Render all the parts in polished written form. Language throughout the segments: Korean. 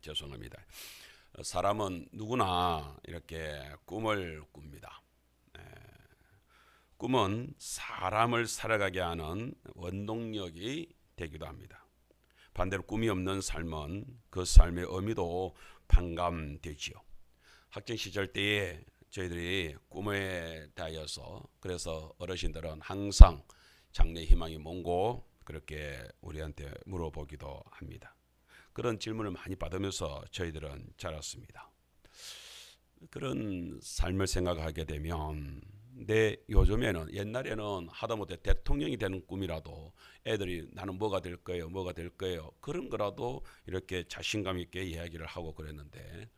죄송합니다. 사람은 누구나 이렇게 꿈을 꿉니다. 꿈은 사람을 살아가게 하는 원동력이 되기도 합니다. 반대로 꿈이 없는 삶은 그 삶의 의미도 반감되지요. 학창 시절 때에 저희들이 꿈에 대하여서 그래서 어르신들은 항상 장래 희망이 뭔고 그렇게 우리한테 물어보기도 합니다. 그런 질문을 많이 받으면서 저희들은 자랐습니다. 그런 삶을 생각하게 되면 요즘에는 옛날에는 하다못해 대통령이 되는 꿈이라도 애들이 나는 뭐가 될 거예요 뭐가 될 거예요 그런 거라도 이렇게 자신감 있게 이야기를 하고 그랬는데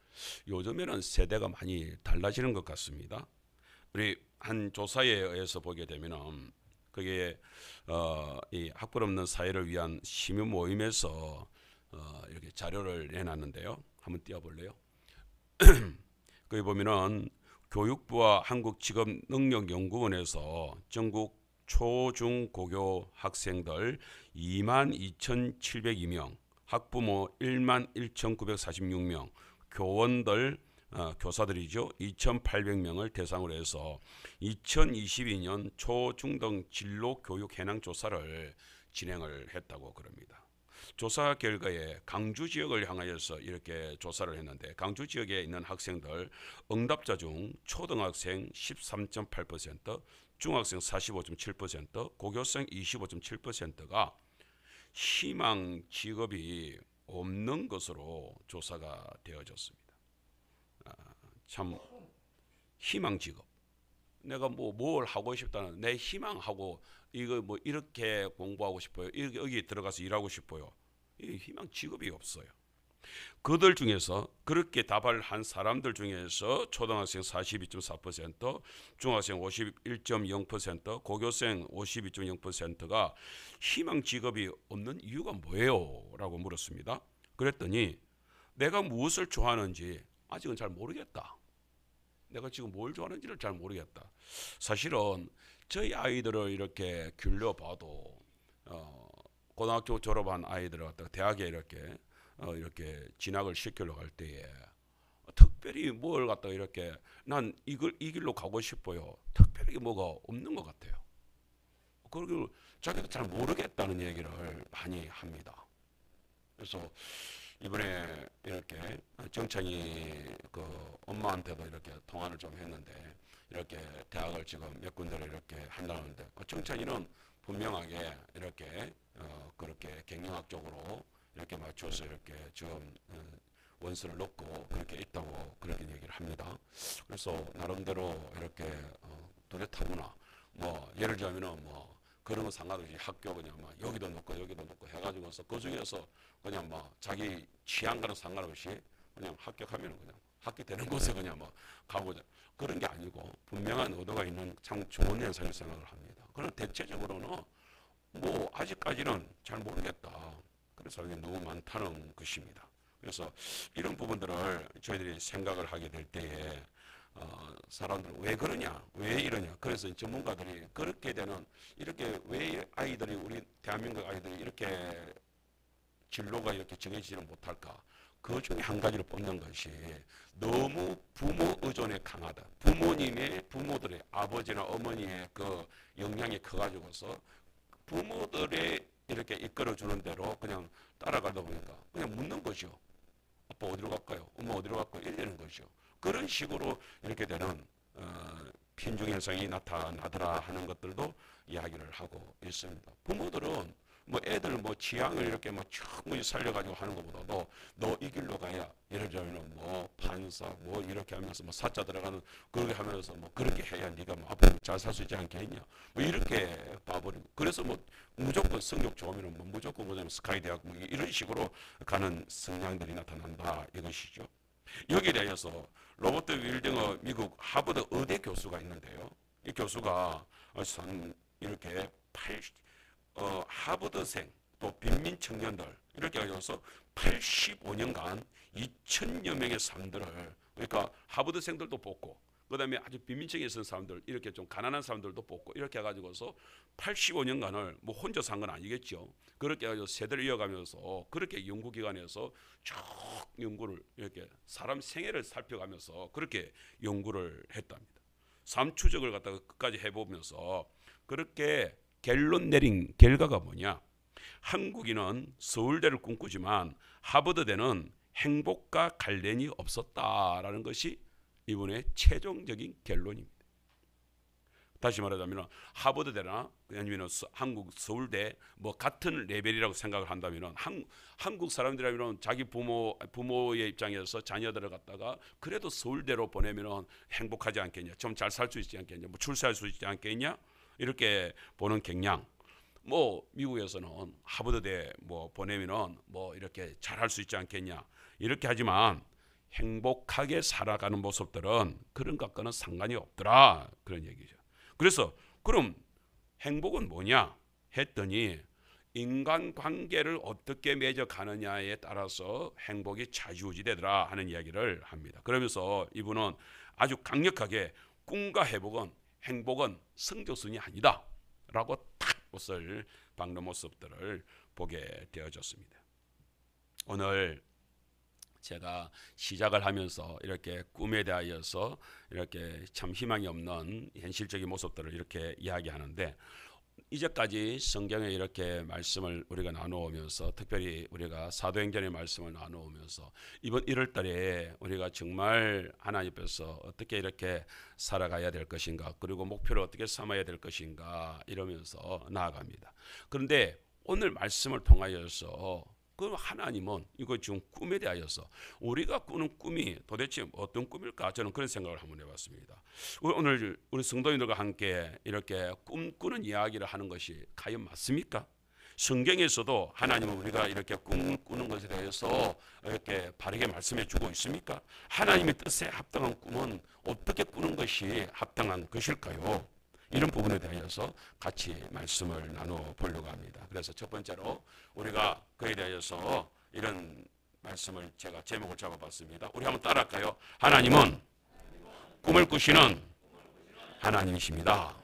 요즘에는 세대가 많이 달라지는 것 같습니다. 우리 한 조사에 의해서 보게 되면은 그게 이 학벌 없는 사회를 위한 시민 모임에서 이렇게 자료를 내놨는데요. 한번 띄워볼래요? 거기 보면은 교육부와 한국직업능력연구원에서 전국 초중고교 학생들 22,702명, 학부모 11,946명, 교원들 교사들이죠. 2,800명을 대상으로 해서 2022년 초중등 진로 교육 현황 조사를 진행을 했다고 그럽니다. 조사 결과에 강주 지역을 향하여서 이렇게 조사를 했는데 강주 지역에 있는 학생들 응답자 중 초등학생 13.8%, 중학생 45.7%, 고교생 25.7%가 희망 직업이 없는 것으로 조사가 되어졌습니다. 참 희망 직업. 내가 뭘 하고 싶다는 내 희망하고 이거 뭐 이렇게 공부하고 싶어요. 여기 들어가서 일하고 싶어요. 이 희망 직업이 없어요. 그들 중에서 그렇게 답을 한 사람들 중에서 초등학생 42.4%, 중학생 51.0%, 고교생 52.0%가 희망 직업이 없는 이유가 뭐예요? 라고 물었습니다. 그랬더니 내가 무엇을 좋아하는지 아직은 잘 모르겠다. 내가 지금 뭘 좋아하는지를 잘 모르겠다. 사실은 저희 아이들을 이렇게 길러봐도 고등학교 졸업한 아이들을 갖다가 대학에 이렇게 진학을 시키려고 할 때에 특별히 뭘 갖다가 이렇게 난 이 길로 가고 싶어요. 특별히 뭐가 없는 것 같아요. 그리고 자기도 잘 모르겠다는 얘기를 많이 합니다. 그래서 이번에 이렇게 정창이 그 엄마한테도 이렇게 통화를 좀 했는데 이렇게 대학을 지금 몇 군데를 이렇게 한다는데 정창이는 분명하게 이렇게 그렇게 경영학적으로 이렇게 맞춰서 이렇게 지금 원서를 넣고 그렇게 있다고 그렇게 얘기를 합니다. 그래서 나름대로 이렇게 뚜렷하구나. 뭐 예를 들자면은 뭐 그런 거 상관없이 학교 그냥 막 여기도 넣고 해가지고서 그 중에서 그냥 뭐 자기 취향과는 상관없이 그냥 합격하면 그냥 합격되는 곳에 그냥 뭐 가보자 그런 게 아니고 분명한 의도가 있는 참 좋은 현상을 생각을 합니다. 그럼 대체적으로는 뭐 아직까지는 잘 모르겠다. 그래서 이게 너무 많다는 것입니다. 그래서 이런 부분들을 저희들이 생각을 하게 될 때에 사람들은 왜 그러냐, 왜 이러냐. 그래서 전문가들이 그렇게 되는 이렇게 왜 아이들이 우리 대한민국 아이들이 이렇게 진로가 이렇게 정해지지는 못할까? 그 중에 한 가지를 뽑는 것이 너무 부모 의존에 강하다. 부모들의 아버지나 어머니의 그 영향이 커가지고서 부모들의 이렇게 이끌어주는 대로 그냥 따라가다 보니까 그냥 묻는 거죠. 아빠 어디로 갈까요? 엄마 어디로 갈까요? 이러는 거죠. 그런 식으로 이렇게 되는 빈중 현상이 나타나더라 하는 것들도 이야기를 하고 있습니다. 부모들은 뭐 애들 뭐 취향을 이렇게 뭐 충분히 살려가지고 하는 것보다도 너 이 길로 가야 예를 들면 뭐 판사 뭐 이렇게 하면서 뭐 사자 들어가는 그렇게 하면서 뭐 그렇게 해야 네가 뭐 앞으로 잘 살 수 있지 않겠냐 뭐 이렇게 봐버리고 그래서 뭐 무조건 성적 좋으면 뭐 무조건 뭐냐면 스카이 대학 뭐 이런 식으로 가는 성향들이 나타난다 이것이죠. 여기에 대해서 로버트 윌딩어 미국 하버드 의대 교수가 있는데요. 이 교수가 이렇게 하버드생 또 빈민 청년들 이렇게 해서 85년간 2,000여 명의 삶들을 그러니까 하버드생들도 뽑고 그다음에 아주 빈민층에 있는 사람들, 이렇게 좀 가난한 사람들도 뽑고 이렇게 해가지고서 85년간을 뭐 혼자 산 건 아니겠죠. 그렇게 해가지고 세대를 이어가면서 그렇게 연구기관에서 쭉 연구를 이렇게 사람 생애를 살펴가면서 그렇게 연구를 했답니다. 삶추적을 갖다가 끝까지 해보면서 그렇게 결론 내린 결과가 뭐냐? 한국인은 서울대를 꿈꾸지만 하버드대는 행복과 관련이 없었다라는 것이 이번에 최종적인 결론입니다. 다시 말하자면 하버드대나 아니면 한국 서울대 뭐 같은 레벨이라고 생각을 한다면 한국 사람들이라면 자기 부모의 입장에서 자녀들을 갖다가 그래도 서울대로 보내면 행복하지 않겠냐, 좀 잘 살 수 있지 않겠냐, 뭐 출세할 수 있지 않겠냐, 이렇게 보는 경향. 뭐 미국에서는 하버드대 뭐 보내면은 뭐 이렇게 잘할 수 있지 않겠냐, 이렇게 하지만 행복하게 살아가는 모습들은 그런 것과는 상관이 없더라, 그런 얘기죠. 그래서 그럼 행복은 뭐냐 했더니 인간관계를 어떻게 맺어가느냐에 따라서 행복이 좌지우지되더라 하는 이야기를 합니다. 그러면서 이분은 아주 강력하게 꿈과 행복은 성적순이 아니다 라고 탁 옷을 박는 모습들을 보게 되어졌습니다. 오늘 제가 시작을 하면서 이렇게 꿈에 대하여서 이렇게 참 희망이 없는 현실적인 모습들을 이렇게 이야기하는데, 이제까지 성경에 이렇게 말씀을 우리가 나누어오면서, 특별히 우리가 사도행전의 말씀을 나누어오면서 이번 1월달에 우리가 정말 하나님 앞에서 어떻게 이렇게 살아가야 될 것인가, 그리고 목표를 어떻게 삼아야 될 것인가 이러면서 나아갑니다. 그런데 오늘 말씀을 통하여서 그 하나님은 이거 지금 꿈에 대하여서 우리가 꾸는 꿈이 도대체 어떤 꿈일까, 저는 그런 생각을 한번 해봤습니다. 오늘 우리 성도님들과 함께 이렇게 꿈꾸는 이야기를 하는 것이 과연 맞습니까? 성경에서도 하나님은 우리가 이렇게 꿈을 꾸는 것에 대해서 이렇게 바르게 말씀해 주고 있습니까? 하나님의 뜻에 합당한 꿈은 어떻게 꾸는 것이 합당한 것일까요? 이런 부분에 대해서 같이 말씀을 나눠 보려고 합니다. 그래서 첫 번째로 우리가 그에 대해서 이런 말씀을 제가 제목을 잡아봤습니다. 우리 한번 따라할까요? 하나님은 꿈을 꾸시는 하나님이십니다.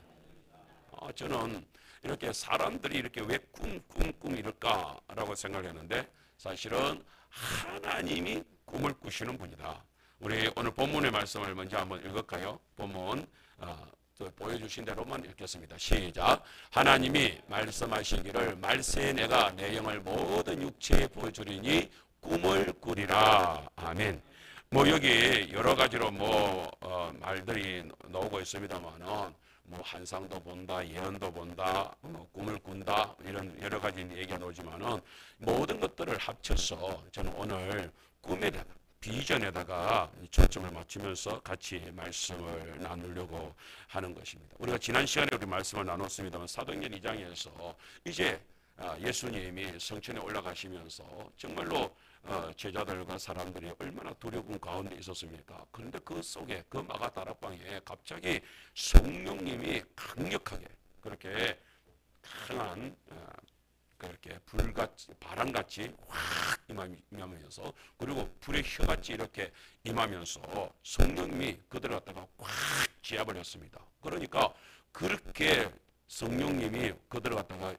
저는 이렇게 사람들이 이렇게 왜 꿈 이럴까라고 생각을 했는데, 사실은 하나님이 꿈을 꾸시는 분이다. 우리 오늘 본문의 말씀을 먼저 한번 읽을까요? 본문 보여주신 대로만 읽겠습니다. 시작. 하나님이 말씀하시기를 말세에 내가 내 영을 모든 육체에 부어주리니 꿈을 꾸리라. 아멘. 뭐 여기 여러 가지로 말들이 나오고 있습니다만은 뭐 환상도 본다, 예언도 본다, 꿈을 꾼다, 이런 여러 가지 얘기가 나오지만은 모든 것들을 합쳐서 저는 오늘 꿈에 대한 비전에다가 초점을 맞추면서 같이 말씀을 나누려고 하는 것입니다. 우리가 지난 시간에 우리 말씀을 나눴습니다만 사도행전 2장에서 이제 예수님이 성천에 올라가시면서 정말로 제자들과 사람들이 얼마나 두려움 가운데 있었습니까? 그런데 그 속에 그 마가다락방에 갑자기 성령님이 강력하게 그렇게 강한 그렇게 불같이 바람같이 확 임하면서, 그리고 불의 혀같이 이렇게 임하면서 성령님이 그들을 갖다가 확 쥐어버렸습니다. 그러니까 그렇게 성령님이 그들을 갖다가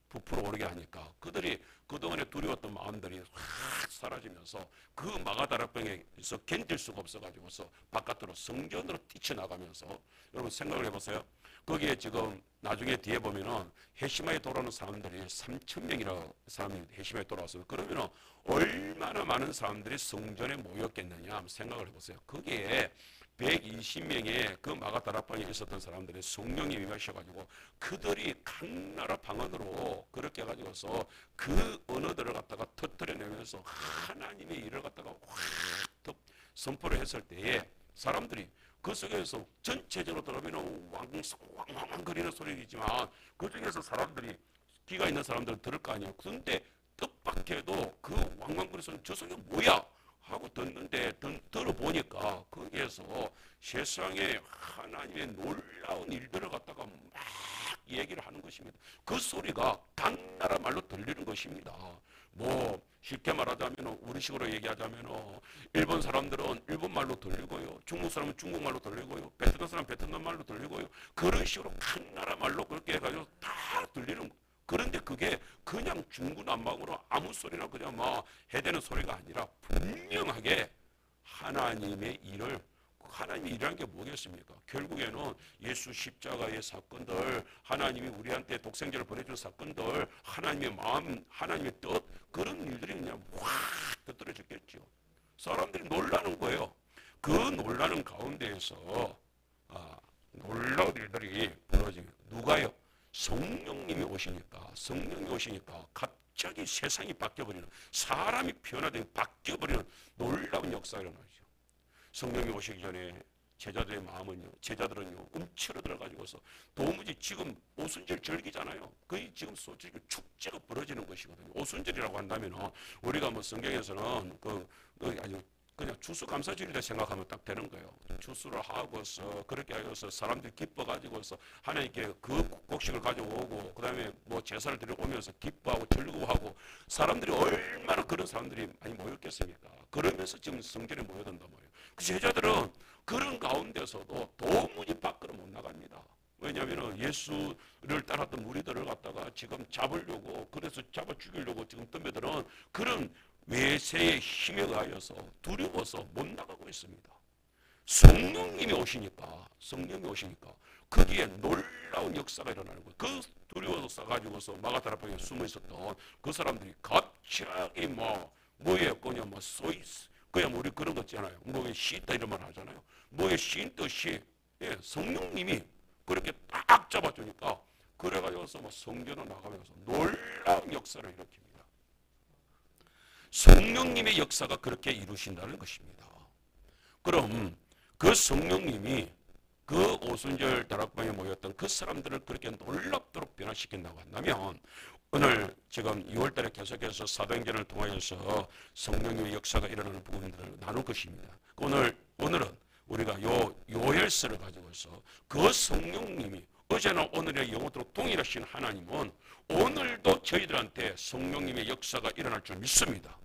부풀어 오르게 하니까 그들이 그동안에 두려웠던 마음들이 확 사라지면서 그 마가다락방에서 견딜 수가 없어가지고서 바깥으로 성전으로 뛰쳐나가면서, 여러분 생각을 해보세요. 거기에 지금 나중에 뒤에 보면은 해시마에 돌아오는 사람들이 3,000명이라고 사람이 해시마에 돌아왔어요. 그러면은 얼마나 많은 사람들이 성전에 모였겠느냐 한번 생각을 해보세요. 거기에 120명의 그 마가다락방에 있었던 사람들이 성령이 임하셔가지고 그들이 각 나라 방언으로 그렇게 해가지고서 그 언어들을 갖다가 터뜨려내면서 하나님의 일을 갖다가 확 선포를 했을 때에 사람들이 그 속에서 전체적으로 들어보면 왕왕거리는 소리이지만 그 중에서 사람들이 귀가 있는 사람들은 들을 거 아니에요. 그런데 뜻밖에도 그 왕왕거리는 소리 저 속에 뭐야? 하고 듣는데 들어보니까 거기에서 세상에 하나님의 놀라운 일들을 갖다가 막 얘기를 하는 것입니다. 그 소리가 각 나라 말로 들리는 것입니다. 뭐 쉽게 말하자면 우리식으로 얘기하자면 일본 사람들은 일본 말로 들리고요, 중국 사람은 중국 말로 들리고요, 베트남 사람은 베트남 말로 들리고요, 그런 식으로 각 나라 말로 그렇게 해가지고 다 들리는 거예요. 그런데 그게 그냥 중구난방으로 아무 소리나 그냥 막 해대는 소리가 아니라 분명하게 하나님의 일을, 하나님의 일이라는 게 뭐겠습니까? 결국에는 예수 십자가의 사건들, 하나님이 우리한테 독생자를 보내준 사건들, 하나님의 마음, 하나님의 뜻, 그런 일들이 그냥 확 흩어졌겠죠. 사람들이 놀라는 거예요. 그 놀라는 가운데에서 놀라운 일들이 벌어지면 누가요? 성령님이 오시니까, 성령이 오시니까 갑자기 세상이 바뀌어버리는, 사람이 변화되고 바뀌어버리는 놀라운 역사가 일어나죠. 성령이 오시기 전에 제자들의 마음은요, 제자들은요 움츠러 들어가지고서 도무지 지금 오순절 절기잖아요. 거의 지금 솔직히 축제가 벌어지는 것이거든요. 오순절이라고 한다면 우리가 뭐 성경에서는 아주 그냥 추수감사절이라 생각하면 딱 되는 거예요. 추수를 하고서 그렇게 하여서 사람들이 기뻐가지고서 하나님께 그 곡식을 가져오고, 그 다음에 뭐 제사를 드리러 오면서 기뻐하고 즐거워하고, 사람들이 얼마나 그런 사람들이 많이 모였겠습니까? 그러면서 지금 성전에 모여든단 말이에요. 그 제자들은 그런 가운데서도 도무지 밖으로 못 나갑니다. 왜냐하면 예수를 따랐던 무리들을 갖다가 지금 잡으려고, 그래서 잡아 죽이려고 지금 덤벼드는 그런 외세의 힘에 의하여서 두려워서 못 나가고 있습니다. 성령님이 오시니까, 성령이 오시니까 거기에 놀라운 역사가 일어나는 거예요. 그 두려워서 가지고서 마가다락방에 숨어 있었던 그 사람들이 갑자기 뭐에 그냥 소이스, 그냥 우리 그런 거 있잖아요. 뭐에 시있다 이런 말 하잖아요. 뭐에 시인 뜻이, 성령님이 그렇게 딱 잡아주니까 그래가지고서 성전을 나가면서 놀라운 역사를 일으킵니다. 성령님의 역사가 그렇게 이루신다는 것입니다. 그럼 그 성령님이 그 오순절 다락방에 모였던 그 사람들을 그렇게 놀랍도록 변화시킨다고 한다면, 오늘 지금 2월달에 계속해서 사도행전을 통하여서 성령님의 역사가 일어나는 부분들을 나눌 것입니다. 오늘은 우리가 요엘서를 가지고서 그 성령님이 어제나 오늘의 영원토록 동일하신 하나님은 오늘도 저희들한테 성령님의 역사가 일어날 줄 믿습니다.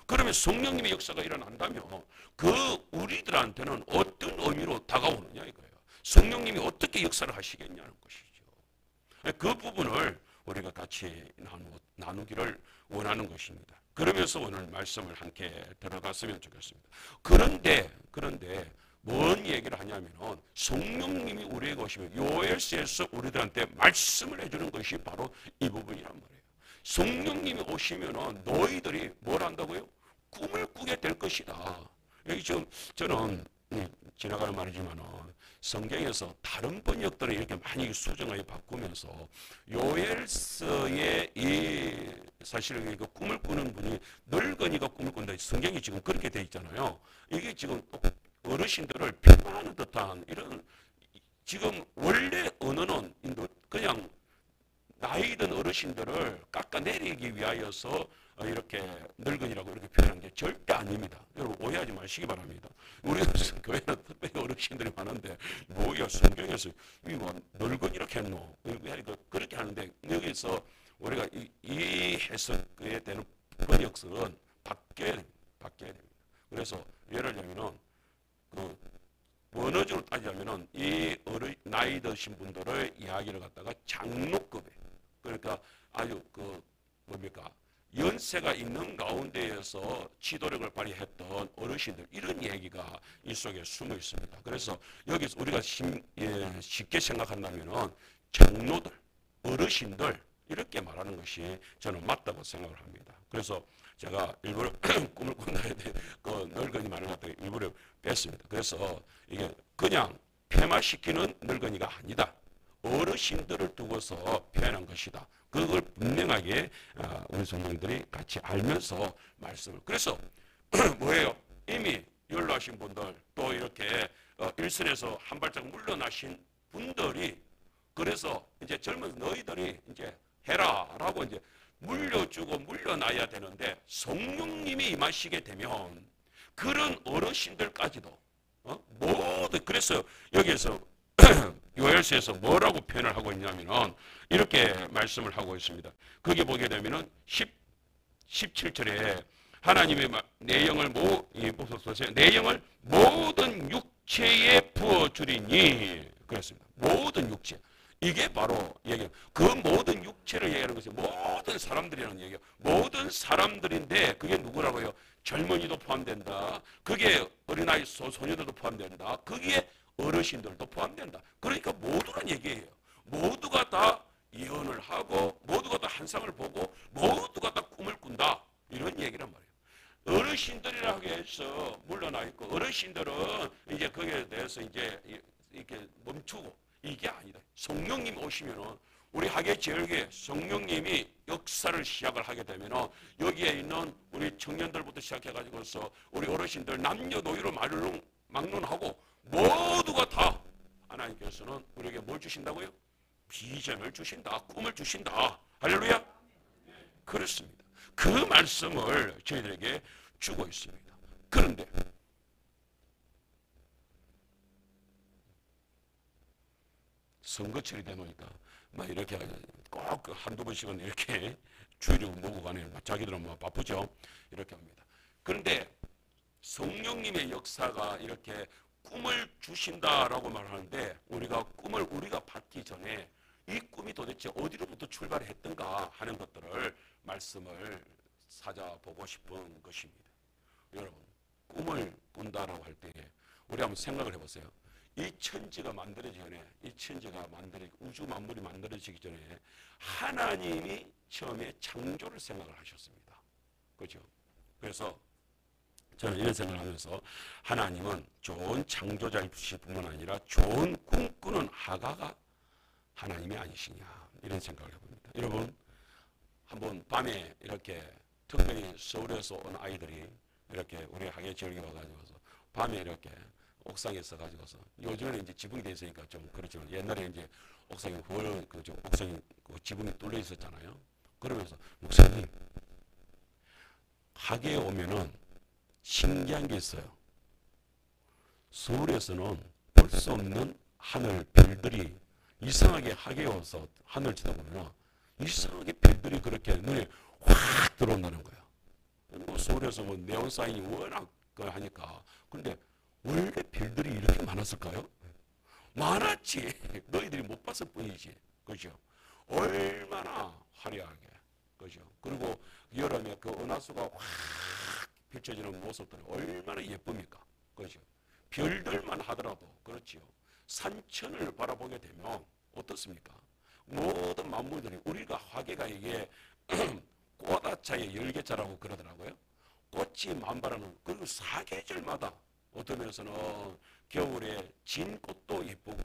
그러면 성령님의 역사가 일어난다면 그 우리들한테는 어떤 의미로 다가오느냐 이거예요. 성령님이 어떻게 역사를 하시겠냐는 것이죠. 그 부분을 우리가 같이 나누기를 원하는 것입니다. 그러면서 오늘 말씀을 함께 들어갔으면 좋겠습니다. 그런데 뭔 얘기를 하냐면 성령님이 우리에게 오시면 요엘서에서 우리들한테 말씀을 해주는 것이 바로 이 부분이란 말이에요. 성령님이 오시면 너희들이 뭘 한다고요? 꿈을 꾸게 될 것이다. 여기 지금 저는 지나가는 말이지만 성경에서 다른 번역들은 이렇게 많이 수정하여 바꾸면서 요엘서의 사실은 그 꿈을 꾸는 분이 늙은이가 꿈을 꾼다. 성경이 지금 그렇게 돼 있잖아요. 이게 지금 어르신들을 비판하는 듯한 이런, 지금 원래 언어는 그냥 나이 든 어르신들을 깎아내리기 위하여서 이렇게 늙은이라고 이렇게 표현하는 게 절대 아닙니다. 여러분 오해하지 마시기 바랍니다. 우리 교회는 특별히 어르신들이 많은데 뭐야 성경에서 이거 늙은 이렇게 했노? 그렇게 하는데 여기서 우리가 이 해석에 되는 번역서는 바뀌어야 됩니다. 그래서 예를 들면 원어적으로 따지자면은 이 나이 드신 분들의 이야기를 갖다가 장로급에, 그러니까 아주 연세가 있는 가운데에서 지도력을 발휘했던 어르신들, 이런 얘기가 이 속에 숨어 있습니다. 그래서 여기서 우리가 쉽게 생각한다면은 장로들, 어르신들 이렇게 말하는 것이 저는 맞다고 생각을 합니다. 그래서 제가 일부러 꿈을 꾼다 해야 그 늙은이 말을 갖다가 일부러 뺐습니다. 그래서 이게 그냥 폐마시키는 늙은이가 아니다. 어르신들을 두고서 표현한 것이다. 그걸 분명하게 우리 성령들이 같이 알면서 말씀을. 그래서 뭐예요? 이미 연로하신 분들, 또 이렇게 일선에서 한 발짝 물러나신 분들이, 그래서 이제 젊은 너희들이 이제 해라라고 이제 물려주고 물려놔야 되는데, 성령님이 임하시게 되면 그런 어르신들까지도 모두, 그래서 여기에서 요엘서에서 뭐라고 표현을 하고 있냐면은 이렇게 말씀을 하고 있습니다. 거기 보게 되면은 17절에 하나님의 내 영을 내 영을 모든 육체에 부어 주리니 그랬습니다. 모든 육체. 이게 바로 얘기예요. 그 모든 육체를 얘기하는 것이 모든 사람들이라는 얘기예요. 모든 사람들인데 그게 누구라고요? 젊은이도 포함된다. 그게 어린아이 소녀들도 포함된다. 거기에 어르신들도 포함된다. 그러니까 모두란 얘기예요. 모두가 다 예언을 하고 모두가 다 환상을 보고 모두가 다 꿈을 꾼다. 이런 얘기란 말이에요. 어르신들이라 하기 위해서 물러나 있고 어르신들은 이제 거기에 대해서 이제 이렇게 멈추고 이게 아니다. 성령님 오시면은 우리 하계 지역에 성령님이 역사를 시작을 하게 되면은 여기에 있는 우리 청년들부터 시작해가지고서 우리 어르신들 남녀노소로 막론하고 모두가 다 하나님께서는 우리에게 뭘 주신다고요? 비전을 주신다. 꿈을 주신다. 할렐루야. 그렇습니다. 그 말씀을 저희들에게 주고 있습니다. 그런데 선거철이 되니까 막 이렇게 꼭 한두 번씩은 이렇게 주의를 모고 가네요. 자기들은 뭐 바쁘죠. 이렇게 합니다. 그런데 성령님의 역사가 이렇게 꿈을 주신다라고 말하는데 우리가 꿈을 우리가 받기 전에 이 꿈이 도대체 어디로부터 출발했던가 하는 것들을 말씀을 찾아보고 싶은 것입니다. 여러분 꿈을 꾼다라고 할 때 우리 한번 생각을 해보세요. 이 천지가 만들어지기 전에 우주 만물이 만들어지기 전에 하나님이 처음에 창조를 생각을 하셨습니다. 그렇죠? 그래서 저는 이런 생각을 하면서 하나님은 좋은 창조자이실 뿐만 아니라 좋은 꿈꾸는 하가가 하나님이 아니시냐 이런 생각을 해봅니다. 여러분 한번 밤에 이렇게 특별히 서울에서 온 아이들이 이렇게 우리 학예 지역에 와가지고서 밤에 이렇게 옥상에 서가지고서 요즘에는 이제 지붕이 돼 있으니까 좀 그렇지만 옛날에 이제 옥상에 옥상에 지붕이 뚫려 있었잖아요. 그러면서 목사님 학예에 오면은 신기한 게 있어요. 서울에서는 볼 수 없는 하늘 별들이 이상하게 학예에 와서 하늘 쳐다보면 이상하게 별들이 그렇게 눈에 확 들어온다는 거예요. 뭐 서울에서 뭐 네온 사인이 워낙 하니까. 근데 원래 별들이 이렇게 많았을까요? 많았지. 너희들이 못 봤을 뿐이지. 그죠? 얼마나 화려하게. 그죠? 그리고 여름에 그 은하수가 확 펼쳐지는 모습들이 얼마나 예쁩니까? 그죠? 별들만 하더라도 그렇지요. 산천을 바라보게 되면 어떻습니까? 모든 만물들이 우리가 화계가 이게 꽃아차의 열개차라고 그러더라고요. 꽃이 만발하는 그리고 사계절마다 어떤 면에서는 겨울에 진꽃도 예쁘고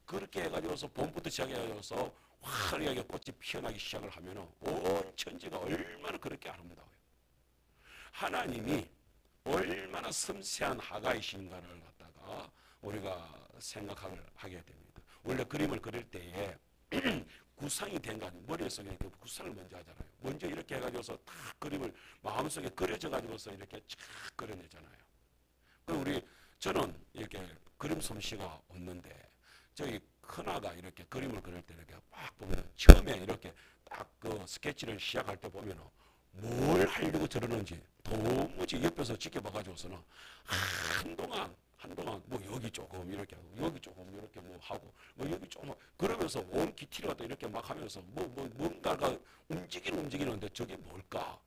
그렇게 해가지고서 봄부터 시작해가지고서 화려하게 꽃이 피어나기 시작을 하면은 온 천지가 얼마나 그렇게 아름다워요. 하나님이 얼마나 섬세한 하가이신가를 갖다가 우리가 생각을 하게 됩니다. 원래 그림을 그릴 때에 구상이 된 거 아니에요. 머릿속에 이렇게 구상을 먼저 하잖아요. 먼저 이렇게 해가지고서 다 그림을 마음속에 그려져가지고서 이렇게 쫙 그려내잖아요. 저는 이렇게 그림 솜씨가 없는데 저희 큰아가 이렇게 그림을 그릴 때 이렇게 막 보면 처음에 이렇게 딱 그 스케치를 시작할 때 보면은 뭘 하려고 저러는지 도무지 옆에서 지켜봐가지고서는 한동안 뭐 여기 조금 이렇게 하고 여기 조금 이렇게 뭐 하고 뭐 여기 조금 그러면서 온 기티를 갖다 이렇게 막 하면서 뭔가가 움직이는데 저게 뭘까?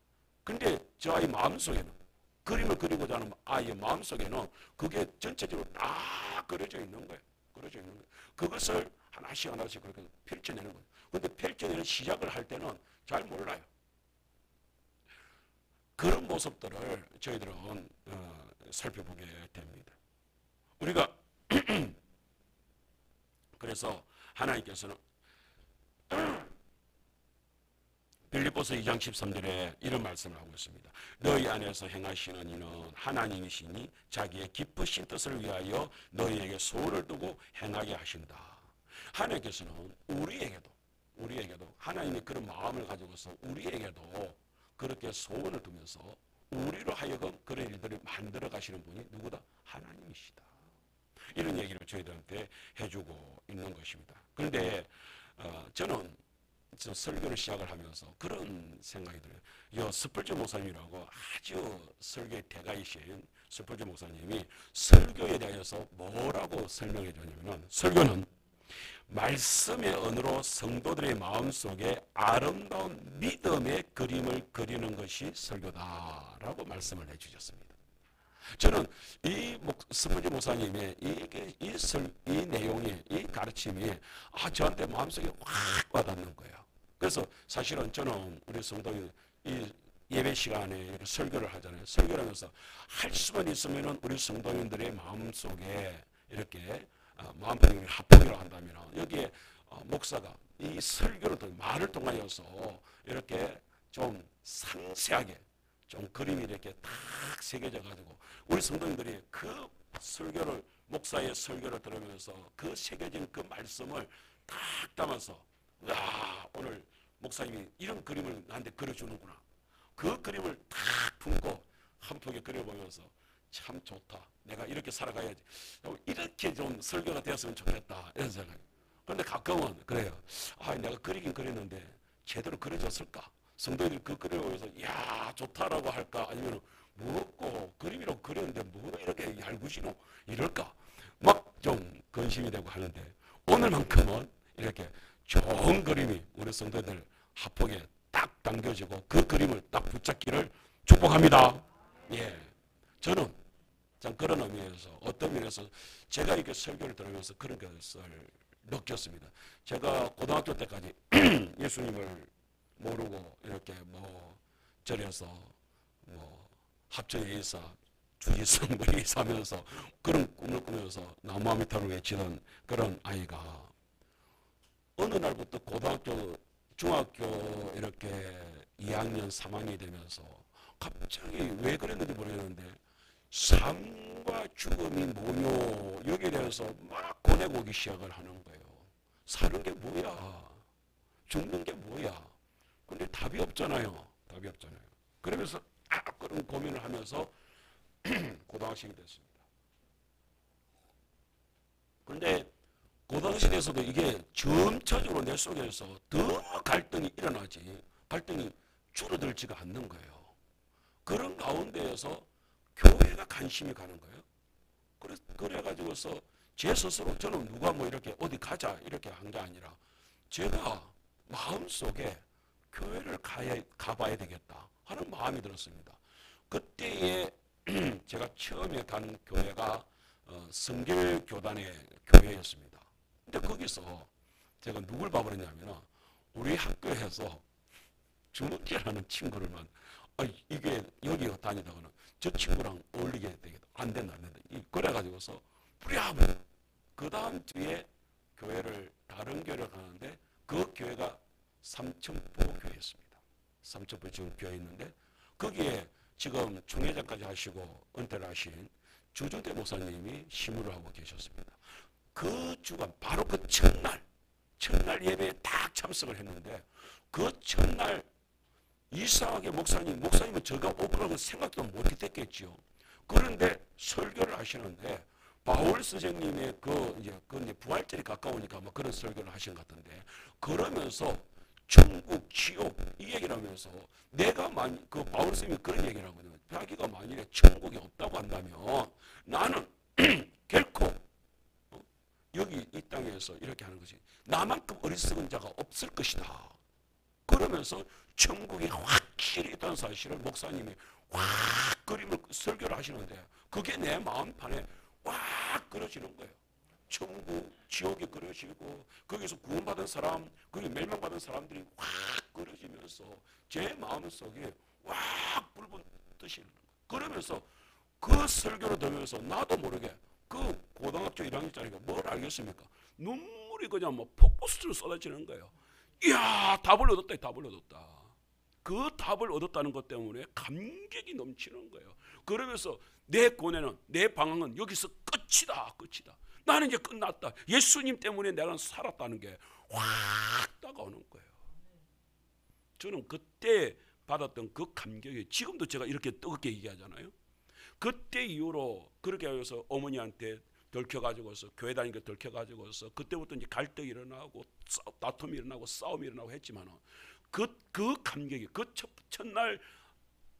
근데 저 아이 마음속에는 그림을 그리고자 하는 아이의 마음속에는 그게 전체적으로 다 그려져 있는 거예요. 그것을 하나씩 그렇게 펼쳐내는 거예요. 근데 펼쳐내는 시작을 할 때는 잘 몰라요. 그런 모습들을 저희들은 살펴보게 됩니다. 우리가 그래서 하나님께서는 빌립보서 2장 13절에 이런 말씀을 하고 있습니다. 너희 안에서 행하시는 이는 하나님이시니 자기의 기쁘신 뜻을 위하여 너희에게 소원을 두고 행하게 하신다. 하나님께서는 우리에게도 하나님이 그런 마음을 가지고서 우리에게도 그렇게 소원을 두면서 우리로 하여금 그런 일들을 만들어 가시는 분이 누구다? 하나님이시다. 이런 얘기를 저희들한테 해주고 있는 것입니다. 그런데 저는 저 설교를 시작을 하면서 그런 생각이 들어요. 스펄전 목사님이라고 아주 설교의 대가이신 스펄전 목사님이 설교에 대해서 뭐라고 설명해 주냐면, 설교는 말씀의 언어로 성도들의 마음속에 아름다운 믿음의 그림을 그리는 것이 설교다라고 말씀을 해주셨습니다. 저는 이 스펄전 목사님의 이 내용이, 이 가르침이 저한테 마음속에 확 와닿는 거예요. 그래서 사실은 저는 우리 성도들 이 예배 시간에 설교를 하잖아요. 설교를 하면서 할 수만 있으면 우리 성도님들의 마음속에 이렇게 마음속에 합동이라고 한다면 여기에 목사가 이 설교를 통해 말을 통하여서 이렇게 좀 상세하게 좀 그림이 이렇게 탁 새겨져 가지고 우리 성도님들이 그 설교를, 목사의 설교를 들으면서 그 새겨진 그 말씀을 탁 담아서, 오늘 목사님이 이런 그림을 나한테 그려주는구나, 그 그림을 탁 품고 한 폭에 그려보면서 참 좋다, 내가 이렇게 살아가야지, 이렇게 좀 설교가 되었으면 좋겠다, 이런 생각이. 그런데 가끔은 그래요. 내가 그리긴 그렸는데 제대로 그려졌을까? 성도들이 그 그림을 보면서 야 좋다라고 할까? 아니면 무겁고 그림이라고 그렸는데 뭐 이렇게 얄궂이노? 이럴까? 막 좀 근심이 되고 하는데, 오늘만큼은 이렇게 좋은 그림이 우리 성도들 합폭에 딱 당겨지고 그 그림을 딱 붙잡기를 축복합니다. 예, 저는 참 그런 의미에서, 어떤 면에서 제가 이렇게 설교를 들으면서 그런 것을 느꼈습니다. 제가 고등학교 때까지 예수님을 모르고 이렇게 절에서 합정예의사, 주지성 예의사 하면서 그런 꿈을 꾸면서 나무 밑으로 외치던 그런 아이가 어느 날부터 고등학교, 중학교 이렇게 2학년, 3학년이 되면서 갑자기 왜 그랬는지 모르겠는데 삶과 죽음이 뭐뇨, 여기에 대해서 막 고뇌고기 시작을 하는 거예요. 사는 게 뭐야, 죽는 게 뭐야. 근데 답이 없잖아요. 답이 없잖아요. 그러면서 그런 고민을 하면서 고등학생이 됐습니다. 그런데 고등학생에서도 이게 점차적으로 내 속에서 더 갈등이 일어나지, 갈등이 줄어들지가 않는 거예요. 그런 가운데에서 교회가 관심이 가는 거예요. 그래가지고서 제 스스로, 저는 누가 이렇게 어디 가자 이렇게 한 게 아니라 제가 마음속에 교회를 가봐야 되겠다 하는 마음이 들었습니다. 그때에 제가 처음에 간 교회가 성결교단의 교회였습니다. 근데 거기서 제가 누굴 봐버렸냐면 우리 학교에서 주먹기라는 친구를만, 이게 여기 다니다가는 저 친구랑 어울리게 되겠다, 안 된다. 그래가지고서 부랴부랴 그 다음 주에 교회를, 다른 교회를 가는데 그 교회가 삼천포 교회였습니다. 삼천포 지금 교회 있는데 거기에 지금 총회장까지 하시고 은퇴를 하신 주준태 목사님이 심우를 하고 계셨습니다. 그 주간 바로 그 첫날 예배에 딱 참석을 했는데 그 첫날 이상하게 목사님은 저가 올 거라고 생각도 못 했겠지요. 그런데 설교를 하시는데 바울 선생님의 이제 부활절이 가까우니까 그런 설교를 하신 것 같은데, 그러면서 천국, 지옥 이 얘기를 하면서 그 바울 선생님이 그런 얘기를 하거든요. 자기가 만일에 천국이 없다고 한다면 나는 결코 여기 이 땅에서 이렇게 하는 것이 나만큼 어리석은 자가 없을 것이다. 그러면서 천국이 확실히 있다는 사실을 목사님이 확 그림을 설교를 하시는데 그게 내 마음판에 확 그려지는 거예요. 천국, 지옥이 그려지고 거기서 구원받은 사람, 거기 멸망받은 사람들이 확 그려지면서 제 마음속에 확 불붙 뜻이, 그러면서 그 설교를 들으면서 나도 모르게 그 고등학교 1학년짜리가 뭘 알겠습니까? 눈물이 그냥 폭포수로 쏟아지는 거예요. 이야, 답을 얻었다. 그 답을 얻었다는 것 때문에 감격이 넘치는 거예요. 그러면서 내 고뇌는, 내 방황은 여기서 끝이다. 나는 이제 끝났다. 예수님 때문에 내가 살았다는 게 확 다가오는 거예요. 저는 그때 받았던 그 감격이, 지금도 제가 이렇게 뜨겁게 얘기하잖아요. 그때 이후로 그렇게 해서 어머니한테 들켜가지고서 교회 다니는 게 들켜가지고서 그때부터 이제 갈등이 일어나고 다툼이 일어나고 싸움이 일어나고 했지만은 그 감격이 그 첫날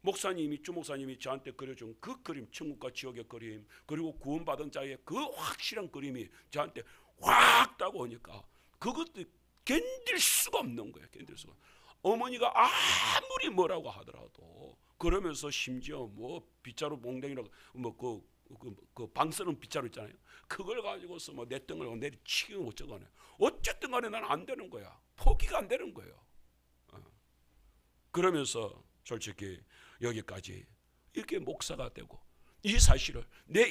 목사님이 주목사님이 저한테 그려준 그 그림, 천국과 지옥의 그림, 그리고 구원받은 자의 그 확실한 그림이 저한테 확 다가오니까 그것도 견딜 수가 없는 거예요. 견딜 수가. 어머니가 아무리 뭐라고 하더라도 그러면서 심지어 뭐 빗자루 몽댕이라고 그 방쓰는 빗자루 있잖아요. 그걸 가지고서 뭐 내 등을 내리치고 어쩌거나 어쨌든 간에 난 안 되는 거야. 포기가 안 되는 거예요. 그러면서 솔직히 여기까지 이렇게 목사가 되고 이 사실을 내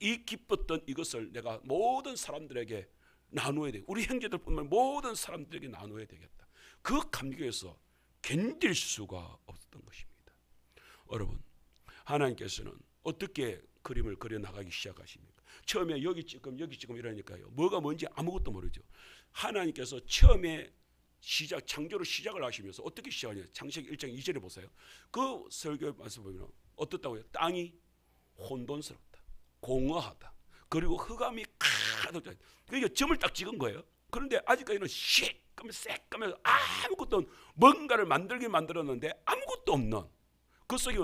이 기뻤던 이것을 내가 모든 사람들에게 나누어야 돼. 우리 형제들뿐만 모든 사람들에게 나누어야 되겠다. 그 감격에서 견딜 수가 없었던 것입니다. 여러분, 하나님께서는 어떻게 그림을 그려 나가기 시작하십니까? 처음에 여기 지금 이러니까요. 뭐가 뭔지 아무것도 모르죠. 하나님께서 처음에 창조를 시작을 하시면서 어떻게 시작하냐? 창세기 1장 2절에 보세요. 그 설교 말씀 보면 어떻다고요? 땅이 혼돈스럽다, 공허하다, 그리고 흑암이 가득 차. 그러니까 점을 딱 찍은 거예요. 그런데 아직까지는 새까면서 아무것도 뭔가를 만들었는데 아무것도 없는 그 속에